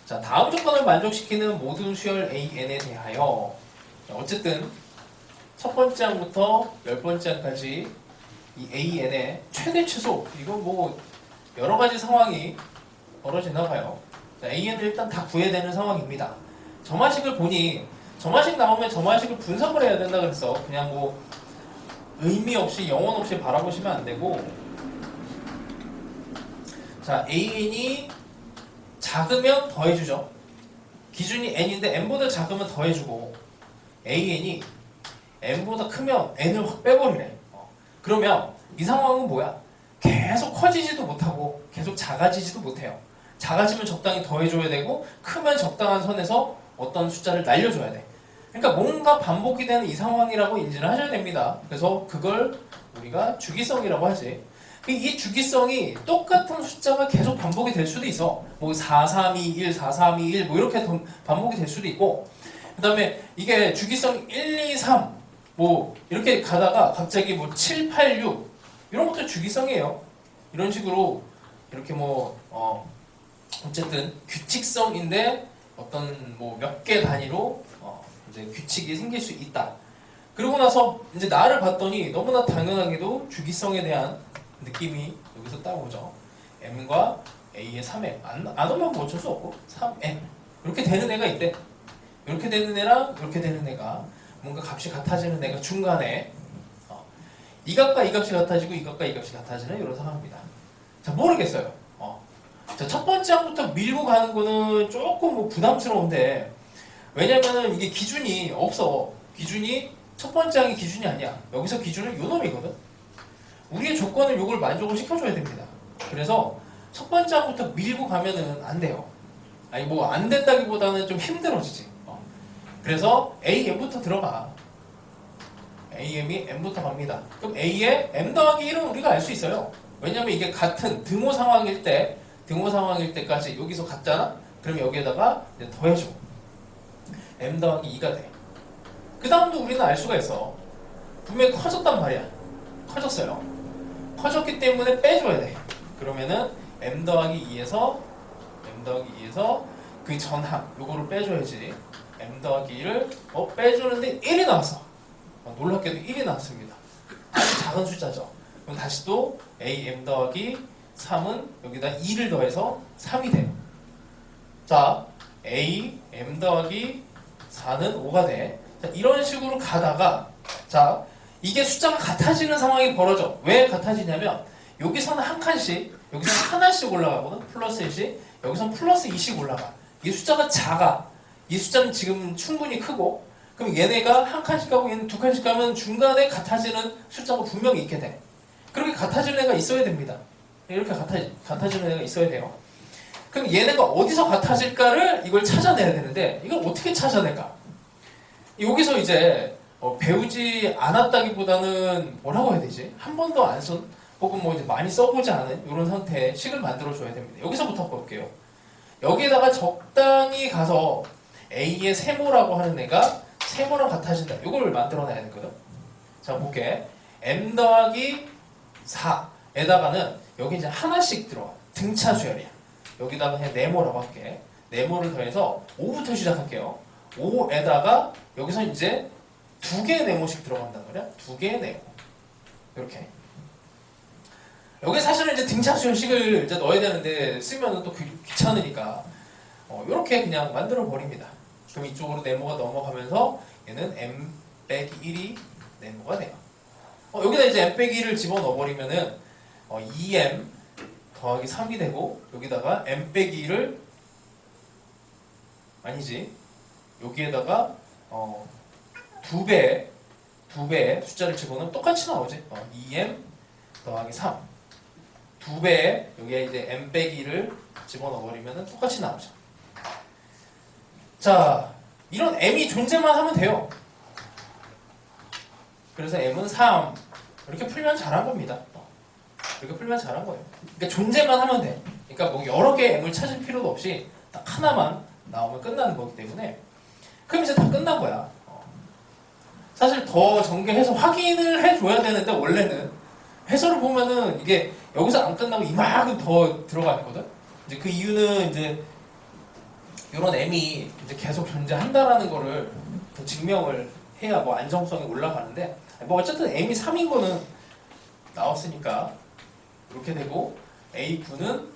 자, 다음 조건을 만족시키는 모든 수열 AN에 대하여 어쨌든 첫 번째 항부터 10번째 항까지 이 AN의 최대 최소 이거 뭐 여러 가지 상황이 벌어지나 봐요. 자, AN을 일단 다 구해야 되는 상황입니다. 점화식을 보니 점화식 나오면 점화식을 분석을 해야 된다 그랬어. 그냥 뭐 의미 없이 영혼 없이 바라보시면 안 되고 자, AN이 작으면 더해주죠. 기준이 n인데 n보다 작으면 더해주고 AN이 n보다 크면 n을 확 빼버리네. 그러면 이 상황은 뭐야? 계속 커지지도 못하고 계속 작아지지도 못해요. 작아지면 적당히 더해줘야 되고 크면 적당한 선에서 어떤 숫자를 날려줘야 돼. 그러니까 뭔가 반복이 되는 이 상황이라고 인지를 하셔야 됩니다. 그래서 그걸 우리가 주기성이라고 하지. 이 주기성이 똑같은 숫자가 계속 반복이 될 수도 있어. 뭐 4, 3, 2, 1, 4, 3, 2, 1 뭐 이렇게 반복이 될 수도 있고 그 다음에 이게 주기성 1, 2, 3 뭐 이렇게 가다가 갑자기 뭐 7, 8, 6 이런 것도 주기성이에요. 이런 식으로 이렇게 뭐 어쨌든 규칙성인데 어떤 뭐 몇 개 단위로 이제 규칙이 생길 수 있다. 그러고 나서 이제 나를 봤더니 너무나 당연하게도 주기성에 대한 느낌이 여기서 딱 오죠. m과 a의 3m 안 오면 뭐 어쩔 수 없고 3m 이렇게 되는 애가 있대. 이렇게 되는 애랑 이렇게 되는 애가 뭔가 값이 같아지는 애가 중간에 이 값과 이 값이 같아지고 이 값과 이 값이 같아지는 이런 상황입니다. 자, 모르겠어요. 자, 첫 번째 항부터 밀고 가는 거는 조금 뭐 부담스러운데 왜냐면은 이게 기준이 없어. 기준이 첫 번째 항이 기준이 아니야. 여기서 기준은 요 놈이거든. 우리의 조건을 요걸 만족을 시켜줘야 됩니다. 그래서 첫 번째 항부터 밀고 가면은 안 돼요. 아니 뭐 안 된다기보다는 좀 힘들어지지. 그래서 AM부터 들어가. AM이 M부터 갑니다. 그럼 A의 M 더하기 1은 우리가 알 수 있어요. 왜냐면 이게 같은 등호 상황일 때까지 여기서 같잖아? 그럼 여기에다가 이제 더해줘. M 더하기 2가 돼. 그 다음도 우리는 알 수가 있어. 분명히 커졌단 말이야. 커졌어요. 커졌기 때문에 빼줘야 돼. 그러면은 M 더하기 2에서 그 전항 요거를 빼줘야지. M 더하기 1을 빼주는데 1이 나왔어. 놀랍게도 1이 나왔습니다. 아주 작은 숫자죠. 그럼 다시 또 A M 더하기 3은 여기다 2를 더해서 3이 돼요. 자, A M 더하기 4는 5가 돼. 자, 이런 식으로 가다가 자, 이게 숫자가 같아지는 상황이 벌어져. 왜 같아지냐면 여기서는 한 칸씩, 여기서는 하나씩 올라가거든. 플러스 1씩. 여기서는 플러스 2씩 올라가. 이 숫자가 작아. 이 숫자는 지금 충분히 크고 그럼 얘네가 한 칸씩 가고 얘는 두 칸씩 가면 중간에 같아지는 숫자가 분명히 있게 돼. 그렇게 같아지는 애가 있어야 됩니다. 이렇게 같아지는 애가 있어야 돼요. 그럼 얘네가 어디서 같아질까를 이걸 찾아내야 되는데 이걸 어떻게 찾아낼까? 여기서 이제 배우지 않았다기보다는 뭐라고 해야 되지? 한 번도 안 쓴 혹은 뭐 이제 많이 써보지 않은 이런 상태의 식을 만들어줘야 됩니다. 여기서부터 볼게요. 여기에다가 적당히 가서 A의 세모라고 하는 애가 세모랑 같아진다. 이걸 만들어내야 되거든. 자, 볼게. M 더하기 4에다가는 여기 이제 하나씩 들어와. 등차 수열이야. 여기다가 그냥 네모라고 할게. 네모를 더해서 5부터 시작할게요. 5에다가 여기서 이제 2개의 네모씩 들어간단 말이야. 2개의 네모. 이렇게. 여기 사실은 이제 등차수 형식을 이제 넣어야 되는데 쓰면 또 귀찮으니까 이렇게 그냥 만들어 버립니다. 그럼 이쪽으로 네모가 넘어가면서 얘는 m 빼기 1이 네모가 돼요. 여기다 이제 m 빼기 1을 집어넣어 버리면은 2m 더하기 3이 되고 여기다가 m 빼기 1을 아니지 여기에다가 2배의 숫자를 집어넣으면 똑같이 나오지. 2m 더하기 3 2배에 여기에 이제 m 빼기 1을 집어넣어버리면 똑같이 나오죠. 자, 이런 m이 존재만 하면 돼요. 그래서 m은 3 이렇게 풀면 잘한 겁니다. 이렇게 풀면 잘한 거예요. 그러니까 존재만 하면 돼. 그러니까 뭐 여러 개의 m을 찾을 필요도 없이 딱 하나만 나오면 끝나는 거기 때문에 그럼 이제 다 끝난 거야. 사실 더 전개해서 확인을 해줘야 되는데 원래는 해설을 보면은 이게 여기서 안 끝나고 이만큼 더 들어가 있거든. 이제 그 이유는 이제 이런 m이 이제 계속 존재한다라는 거를 더 증명을 해야 뭐 안정성이 올라가는데 뭐 어쨌든 m이 3인 거는 나왔으니까 이렇게 되고 a9는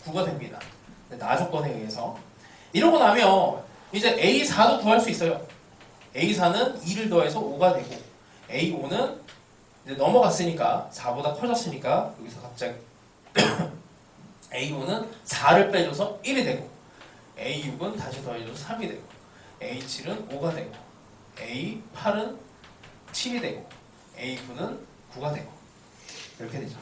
9가 됩니다. 나 조건에 의해서 이러고 나면 이제 a4도 구할 수 있어요. a4는 2를 더해서 5가 되고 a5는 이제 넘어갔으니까 4보다 커졌으니까 여기서 갑자기 a5는 4를 빼줘서 1이 되고 a6은 다시 더해줘서 3이 되고 a7은 5가 되고 a8은 7이 되고 a9는 9가 되고 이렇게 되죠.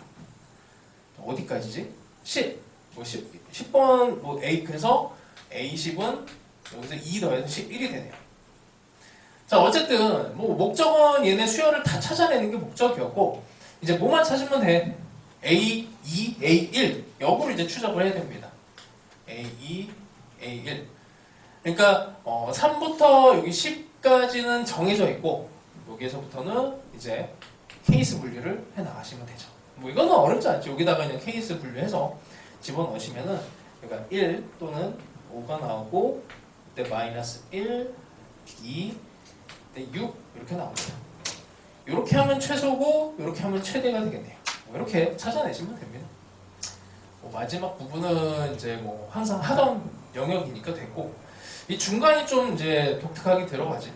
어디까지지? 10. 뭐 10번 뭐 a 그래서 a10은 여기서 2 더해서 11이 되네요. 자, 어쨌든 뭐 목적은 얘네 수열을 다 찾아내는 게 목적이었고 이제 뭐만 찾으면 돼. A2, A1 역으로 이제 추적을 해야 됩니다. A2, A1 그러니까 3부터 여기 10까지는 정해져 있고 여기에서부터는 이제 케이스 분류를 해 나가시면 되죠. 뭐 이거는 어렵지 않죠. 여기다가 그냥 케이스 분류해서 집어넣으시면은 그러니까 1 또는 5가 나오고 그때 마이너스 1, 2 6 이렇게 나옵니다. 이렇게 하면 최소고 이렇게 하면 최대가 되겠네요. 이렇게 찾아내시면 됩니다. 마지막 부분은 이제 뭐 항상 하던 영역이니까 됐고 이 중간이 좀 이제 독특하게 들어가지.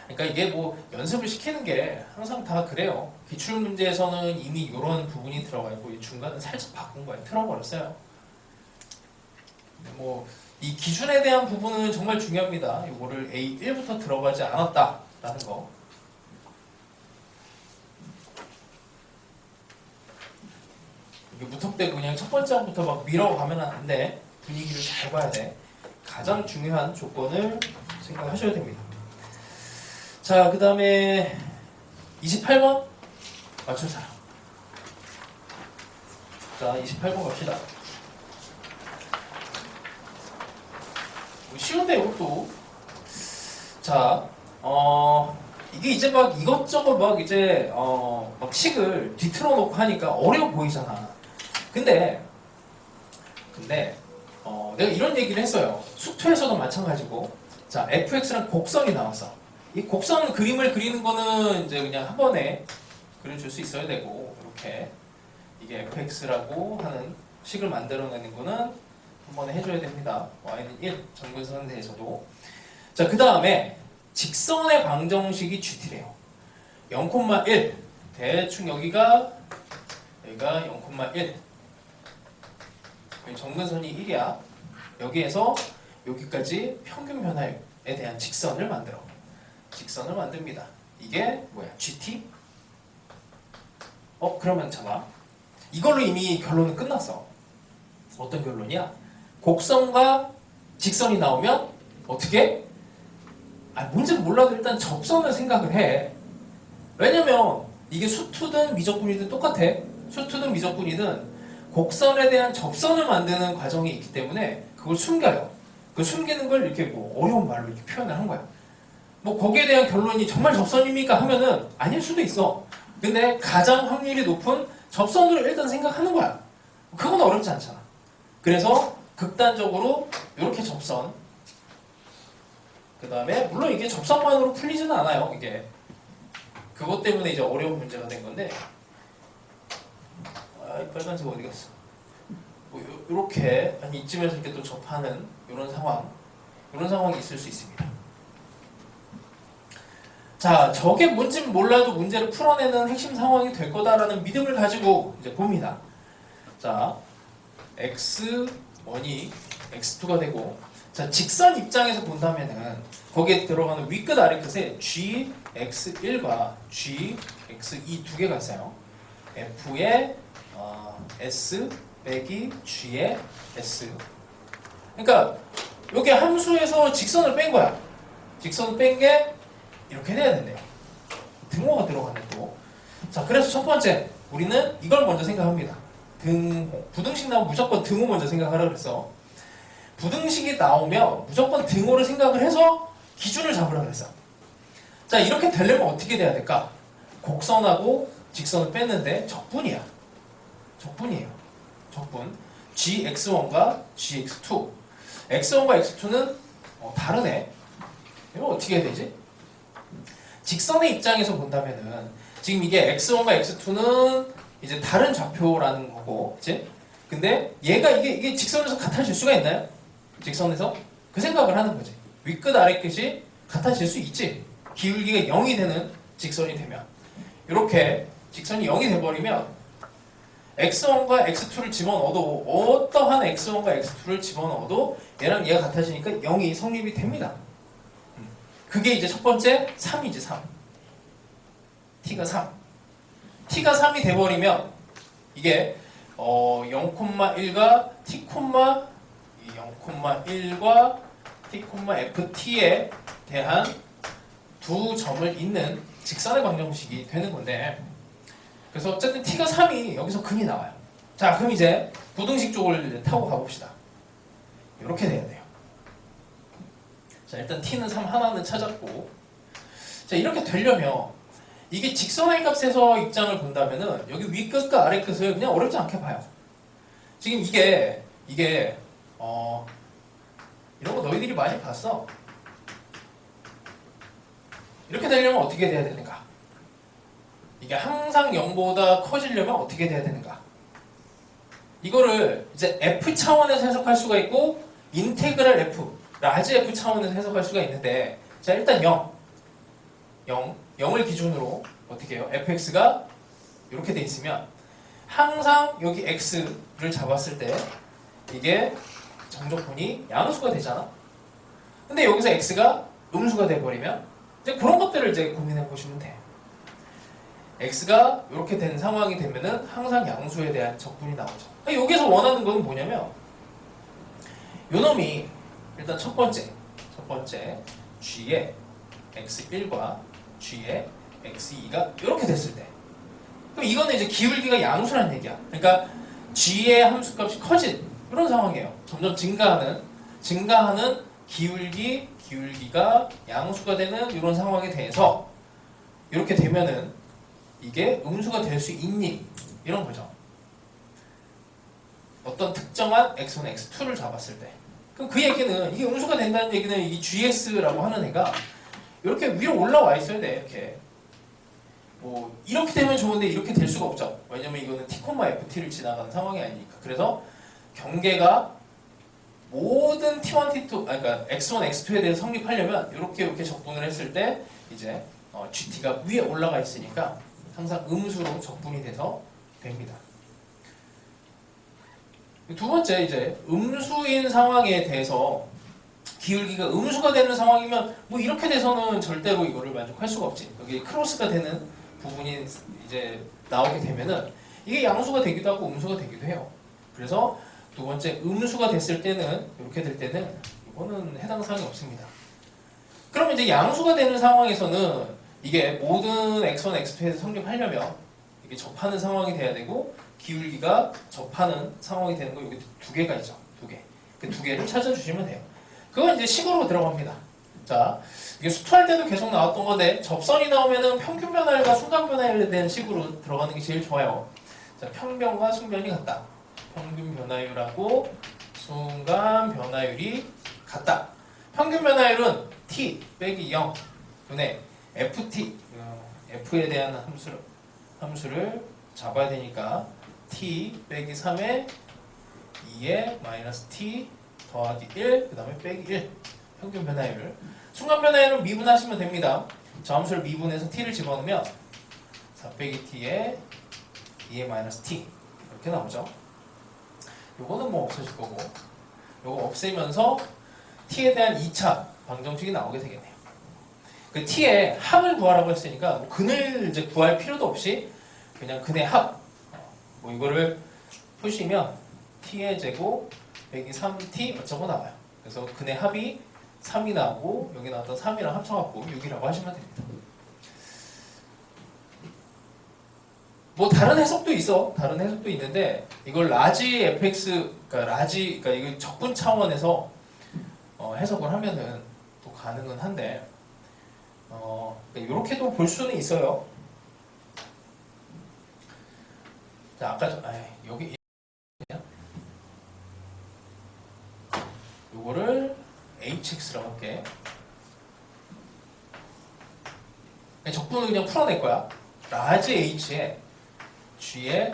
그러니까 이게 뭐 연습을 시키는 게 항상 다 그래요. 기출 문제에서는 이미 이런 부분이 들어가 있고 이 중간은 살짝 바꾼 거예요. 틀어버렸어요. 뭐 이 기준에 대한 부분은 정말 중요합니다. 이거를 A1부터 들어가지 않았다라는 거. 이게 무턱대고 그냥 첫 번째 항부터 막 밀어가면 안 돼. 분위기를 잘 봐야 돼. 가장 중요한 조건을 생각하셔야 됩니다. 자, 그 다음에 28번 맞춘 사람. 자, 28번 갑시다. 쉬운데 이것도. 자, 이게 이제 막 이것저것 막 이제 막 식을 뒤틀어 놓고 하니까 어려워 보이잖아. 근데 내가 이런 얘기를 했어요. 수투에서도 마찬가지고. 자, fx랑 곡선이 나왔어. 이 곡선 그림을 그리는 거는 이제 그냥 한 번에 그려줄 수 있어야 되고 이렇게 이게 fx라고 하는 식을 만들어내는 거는 한 번에 해줘야 됩니다. y는 1, 정근선에 대해서도. 자, 그 다음에 직선의 방정식이 gt래요. 0,1 대충 여기가 0,1 정근선이 1이야. 여기에서 여기까지 평균 변화에 대한 직선을 만듭니다. 이게 뭐야? gt? 그러면 잠깐 이걸로 이미 결론은 끝났어. 어떤 결론이야? 곡선과 직선이 나오면 어떻게? 뭔지는 몰라도 일단 접선을 생각을 해. 왜냐면 이게 수투든 미적분이든 똑같아. 수투든 미적분이든 곡선에 대한 접선을 만드는 과정이 있기 때문에 그걸 숨겨요. 그 숨기는 걸 이렇게 뭐 어려운 말로 이렇게 표현을 한 거야. 뭐 거기에 대한 결론이 정말 접선입니까? 하면은 아닐 수도 있어. 근데 가장 확률이 높은 접선으로 일단 생각하는 거야. 그건 어렵지 않잖아. 그래서 극단적으로 이렇게 접선 그 다음에 물론 이게 접선만으로 풀리지는 않아요. 이게 그것 때문에 이제 어려운 문제가 된 건데, 이 빨간색 어디 갔어? 뭐 이렇게 아니 이쯤에서 이렇게 또 접하는 이런 상황이 있을 수 있습니다. 자, 저게 뭔진 몰라도 문제를 풀어내는 핵심 상황이 될 거다라는 믿음을 가지고 이제 봅니다. 자, x1이 x2가 되고, 자, 직선 입장에서 본다면은 거기에 들어가는 위끝 아래끝에 gx1과 gx2 두 개가 있어요. f의 s 빼기 g의 s. 그러니까 여기 함수에서 직선을 뺀 거야. 직선을 뺀 게 이렇게 돼야 된대요. 등호가 들어가네 또. 자, 그래서 첫 번째 우리는 이걸 먼저 생각합니다. 등호. 부등식 나오면 무조건 등호 먼저 생각하라 그랬어. 부등식이 나오면 무조건 등호를 생각을 해서 기준을 잡으라 그랬어. 자, 이렇게 되려면 어떻게 돼야 될까? 곡선하고 직선을 뺐는데 적분이야. 적분이에요. 적분. gx1과 gx2. x1과 x2는 다르네. 이거 어떻게 해야 되지? 직선의 입장에서 본다면은 지금 이게 x1과 x2는 이제 다른 좌표라는 거고, 그치? 근데 얘가 이게 직선에서 같아질 수가 있나요? 직선에서? 그 생각을 하는 거지. 윗끝 아래끝이 같아질 수 있지. 기울기가 0이 되는 직선이 되면. 이렇게 직선이 0이 돼버리면 x1과 x2를 집어넣어도 어떠한 x1과 x2를 집어넣어도 얘랑 얘가 같아지니까 0이 성립이 됩니다. 그게 이제 첫 번째 3이지 3. t가 3. t가 3이 돼버리면 이게 0,1과 t, 0,1과 t, ft에 대한 두 점을 잇는 직선의 방정식이 되는 건데, 그래서 어쨌든 t가 3이 여기서 근이 나와요. 자, 그럼 이제 부등식 쪽을 타고 가봅시다. 이렇게 돼야 돼요. 자, 일단 t는 3 하나는 찾았고, 자, 이렇게 되려면 이게 직선의 값에서 입장을 본다면은 여기 윗끝과 아래끝을 그냥 어렵지 않게 봐요. 지금 이게 이런 거 너희들이 많이 봤어. 이렇게 되려면 어떻게 돼야 되는가? 이게 항상 0보다 커지려면 어떻게 돼야 되는가? 이거를 이제 f 차원에서 해석할 수가 있고 인테그랄 f, 라지 f 차원에서 해석할 수가 있는데, 자, 일단 0을 기준으로 어떻게 해요? fx가 이렇게 돼 있으면 항상 여기 x를 잡았을 때 이게 정적분이 양수가 되잖아. 근데 여기서 x가 음수가 돼버리면 이제 그런 것들을 이제 고민해 보시면 돼. x가 이렇게 된 상황이 되면은 항상 양수에 대한 적분이 나오죠. 여기서 원하는 건 뭐냐면 요놈이 일단 첫 번째 g의 x1과 g의 x2가 이렇게 됐을 때, 그럼 이거는 이제 기울기가 양수라는 얘기야. 그러니까 g의 함수값이 커진 이런 상황이에요. 점점 증가하는 기울기가 양수가 되는 이런 상황에 대해서 이렇게 되면은 이게 음수가 될 수 있니? 이런 거죠. 어떤 특정한 x1, x2를 잡았을 때. 그럼 그 얘기는 이게 음수가 된다는 얘기는 이 gs라고 하는 애가 이렇게 위로 올라와 있어야 돼. 이렇게. 뭐 이렇게 되면 좋은데 이렇게 될 수가 없죠. 왜냐면 이거는 t, ft를 지나가는 상황이 아니니까. 그래서 경계가 모든 t1, t2, 그러니까 x1, x2에 대해서 성립하려면 이렇게 적분을 했을 때 이제 gt가 위에 올라가 있으니까 항상 음수로 적분이 돼서 됩니다. 두 번째, 이제 음수인 상황에 대해서 기울기가 음수가 되는 상황이면 뭐 이렇게 돼서는 절대로 이거를 만족할 수가 없지. 여기 크로스가 되는 부분이 이제 나오게 되면은 이게 양수가 되기도 하고 음수가 되기도 해요. 그래서 두 번째, 음수가 됐을 때는, 이렇게 될 때는 이거는 해당 사항이 없습니다. 그러면 이제 양수가 되는 상황에서는 이게 모든 x1, x2에서 성립하려면 이게 접하는 상황이 돼야 되고 기울기가 접하는 상황이 되는 거 여기 두 개가 있죠. 두 개. 그 두 개를 찾아주시면 돼요. 그건 이제 식으로 들어갑니다. 자, 이게 수투할 때도 계속 나왔던 건데 접선이 나오면은 평균 변화율과 순간 변화율에 대한 식으로 들어가는 게 제일 좋아요. 자, 평변과 순변이 같다. 평균 변화율하고 순간 변화율이 같다. 평균 변화율은 t 빼기 0 분의 ft f에 대한 함수를 잡아야 되니까 t 빼기 3에 2에 마이너스 t 더하기 1 그 다음에 빼기 1 평균 변화율. 순간 변화율은 미분하시면 됩니다. 저 함수를 미분해서 t를 집어넣으면 4 빼기 t에 2에 마이너스 t 이렇게 나오죠. 요거는 뭐 없어질 거고 요거 없애면서 t에 대한 2차 방정식이 나오게 되겠네요. 그 t의 합을 구하라고 했으니까 뭐 근을 이제 구할 필요도 없이 그냥 근의 합 뭐 이거를 푸시면 t의 제곱 빼기 3t 어쩌고 나와요. 그래서 근의 합이 3이 나오고 여기 나왔던 3이랑 합쳐갖고 6이라고 하시면 됩니다. 뭐 다른 해석도 있어. 다른 해석도 있는데 이걸 라지 fx 그러니까 이거 적분 차원에서 해석을 하면은 또 가능은 한데 이렇게도 볼 수는 있어요. 자 아까 여기 요거를 hx라고 할게. 적분을 그냥 풀어낼 거야. 라지 h에 g에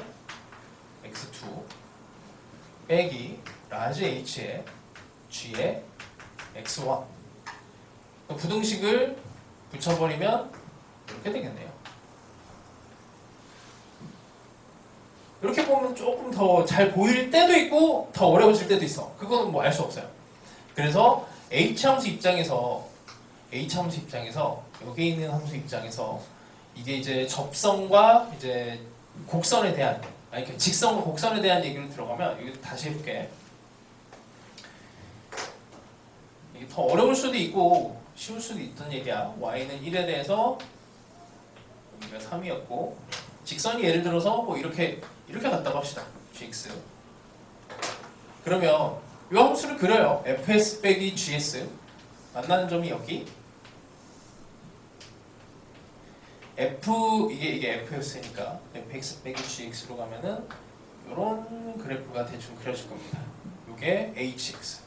x2 빼기 라지 h에 g에 x1 부등식을 붙여버리면 이렇게 되겠네요. 이렇게 보면 조금 더 잘 보일 때도 있고 더 어려워질 때도 있어. 그거는 뭐 알 수 없어요. 그래서 h함수 입장에서 여기 있는 함수 입장에서 이게 이제 접선과 이제 곡선에 대한 직선과 곡선에 대한 얘기를 들어가면 여기 다시 해볼게. 이게 더 어려울 수도 있고 쉬울 수도 있던 얘기야. y는 1에 대해서 여기가 3이었고 직선이 예를 들어서 뭐 이렇게 갔다고 합시다. gx. 그러면 이 함수를 그려요. fs 빼기 gs 만나는 점이 여기. 이게 fs니까 fx 빼기 gx로 가면은 이런 그래프가 대충 그려질 겁니다. 이게 hx.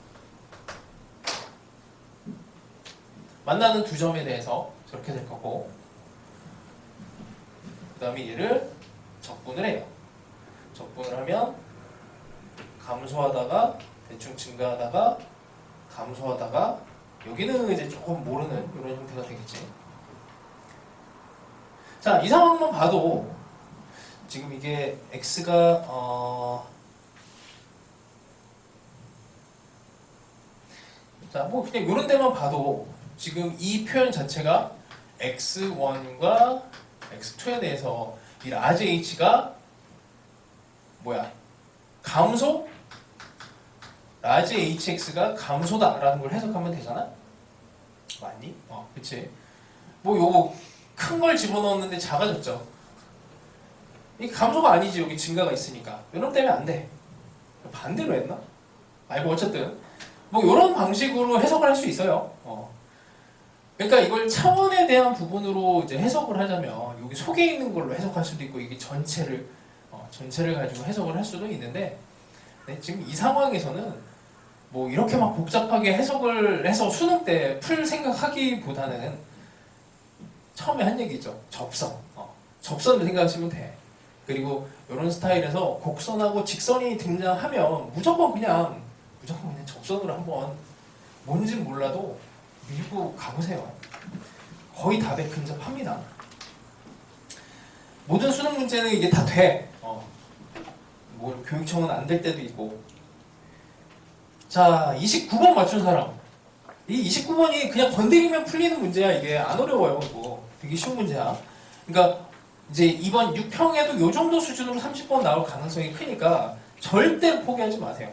만나는 두 점에 대해서 저렇게 될 거고 그 다음에 얘를 적분을 해요. 적분을 하면 감소하다가 대충 증가하다가 감소하다가 여기는 이제 조금 모르는 이런 형태가 되겠지. 자, 이 상황만 봐도 지금 이게 x가 자, 뭐 그냥 이런 데만 봐도 지금 이 표현 자체가 x1과 x2에 대해서 이 라지 h가 뭐야? 감소? 라지 hx가 감소다라는 걸 해석하면 되잖아? 맞니? 그치? 뭐 요거 큰 걸 집어넣었는데 작아졌죠? 이게 감소가 아니지. 여기 증가가 있으니까. 이런 때문에 안 돼. 반대로 했나? 뭐 어쨌든 뭐 이런 방식으로 해석을 할 수 있어요. 그러니까 이걸 차원에 대한 부분으로 이제 해석을 하자면 여기 속에 있는 걸로 해석할 수도 있고 이게 전체를 가지고 해석을 할 수도 있는데 네, 지금 이 상황에서는 뭐 이렇게 막 복잡하게 해석을 해서 수능 때 풀 생각하기보다는 처음에 한 얘기죠. 접선을 생각하시면 돼. 그리고 이런 스타일에서 곡선하고 직선이 등장하면 무조건 그냥 접선으로 한번 뭔지 몰라도 밀고 가보세요. 거의 답에 근접합니다. 모든 수능 문제는 이게 다 돼. 뭐 교육청은 안 될 때도 있고. 자, 29번 맞춘 사람. 이 29번이 그냥 건드리면 풀리는 문제야. 이게 안 어려워요. 이거 되게 쉬운 문제야. 그러니까 이제 이번 6평에도 요 정도 수준으로 30번 나올 가능성이 크니까 절대 포기하지 마세요.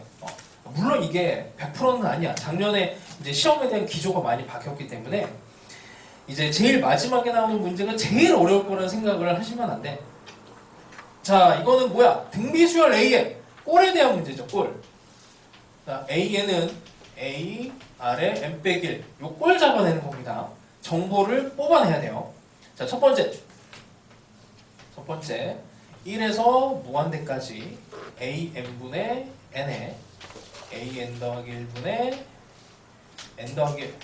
물론 이게 100%는 아니야. 작년에 이제 시험에 대한 기조가 많이 바뀌었기 때문에 이제 제일 마지막에 나오는 문제가 제일 어려울 거라는 생각을 하시면 안 돼. 자, 이거는 뭐야? 등비수열 AN. 꼴에 대한 문제죠. 꼴. 자, AN은 A, R에 M 빼기 1. 요 꼴 잡아내는 겁니다. 정보를 뽑아내야 돼요. 자, 첫 번째 1에서 무한대까지 AN분의 N에 AN 더하기 1분의 n 더하기 1.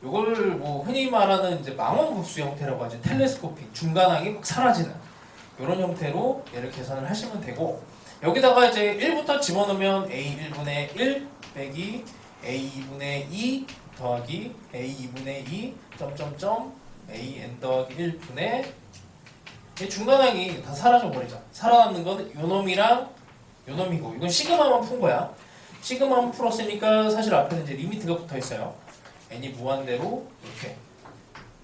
요걸 뭐 흔히 말하는 이제 망원급수 형태라고 하죠. 텔레스코픽, 중간항이 막 사라지는 이런 형태로 얘를 계산을 하시면 되고, 여기다가 이제 1부터 집어넣으면 a 1분의 1 빼기 a 2분의 2 더하기 a 2분의 2 점점점 a n 더하기 1분의, 이 중간항이 다 사라져 버리죠. 살아남는 건 요놈이랑 요놈이고, 이건 시그마만 푼 거야. 시그마만 풀었으니까 사실 앞에는 이제 리미트가 붙어 있어요. n이 무한대로 이렇게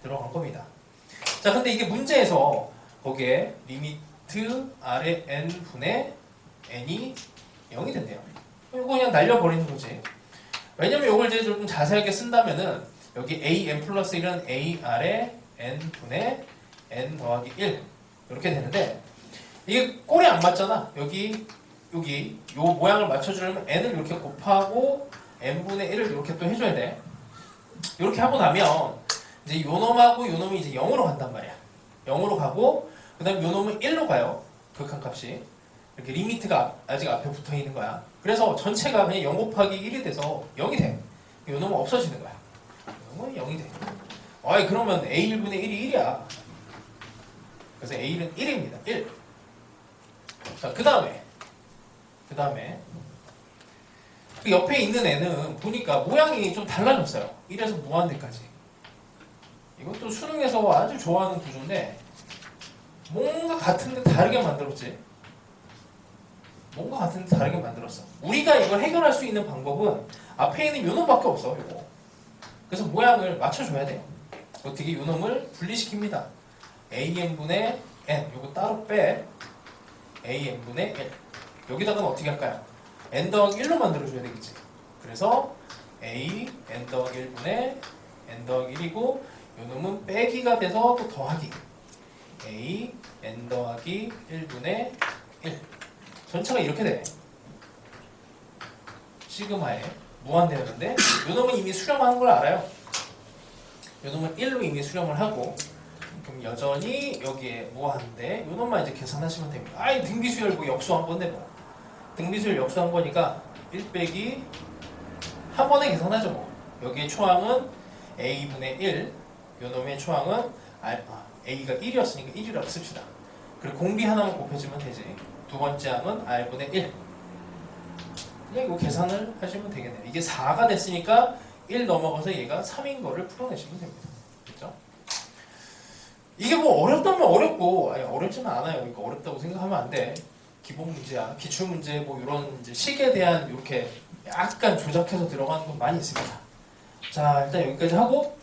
들어간 겁니다. 자, 근데 이게 문제에서 거기에 리미트 아래 n 분의 n이 0이 된대요. 이거 그냥 날려버리는 거지. 왜냐면 이걸 이제 좀 자세하게 쓴다면은 여기 a n 플러스 1은 a 아래 n 분의 n 더하기 1 이렇게 되는데, 이게 꼴이 안 맞잖아. 여기 요 모양을 맞춰주려면 n을 이렇게 곱하고 n분의 1을 이렇게 또 해줘야 돼. 이렇게 하고 나면 이제 요 놈하고 요 놈이 이제 0으로 간단 말이야. 0으로 가고, 그 다음 요 놈은 1로 가요. 극한값이. 이렇게 리미트가 아직 앞에 붙어 있는 거야. 그래서 전체가 그냥 0 곱하기 1이 돼서 0이 돼. 요 놈은 없어지는 거야. 요 놈은 0이 돼. 아이, 그러면 a1분의 1이 1이야. 그래서 a1은 1입니다. 1. 자, 그 다음에 그 옆에 있는 애는 보니까 모양이 좀 달라졌어요. 1에서 무한대까지. 이것도 수능에서 아주 좋아하는 구조인데, 뭔가 같은데 다르게 만들었지. 뭔가 같은데 다르게 만들었어. 우리가 이걸 해결할 수 있는 방법은 앞에 있는 요놈밖에 없어. 이거. 그래서 모양을 맞춰줘야 돼요. 어떻게 요놈을 분리시킵니다. an분의 n, 요거 따로 빼. an분의 1. 여기다가는 어떻게 할까요? n 더하기 1로 만들어줘야 되겠지. 그래서 a n 더하기 1분의 n 더하기 1이고, 요 놈은 빼기가 돼서 또 더하기 a n 더하기 1분의 1. 전체가 이렇게 돼. 시그마에 무한대였는데, 요 놈은 이미 수렴하는 걸 알아요. 요 놈은 1로 이미 수렴을 하고, 그럼 여전히 여기에 무한대, 요 놈만 이제 계산하시면 됩니다. 아이, 등비수열 뭐 역수한 건데 뭐. 등비수열 역수한 거니까 1 빼기 한 번에 계산하죠 뭐. 여기에 초항은 a분의 1, 요 놈의 초항은 a가 1이었으니까 1이라고 씁시다. 그리고 공비 하나만 곱해주면 되지. 두 번째 항은 r분의 1. 그냥 이거 계산을 하시면 되겠네요. 이게 4가 됐으니까 1 넘어가서 얘가 3인 거를 풀어내시면 됩니다. 그렇죠? 이게 뭐 어렵다면 어렵고, 아니 어렵지는 않아요. 이거 어렵다고 생각하면 안 돼. 기본 문제야, 기출 문제, 뭐 이런 이제 식에 대한 이렇게 약간 조작해서 들어가는 건 많이 있습니다. 자, 일단 여기까지 하고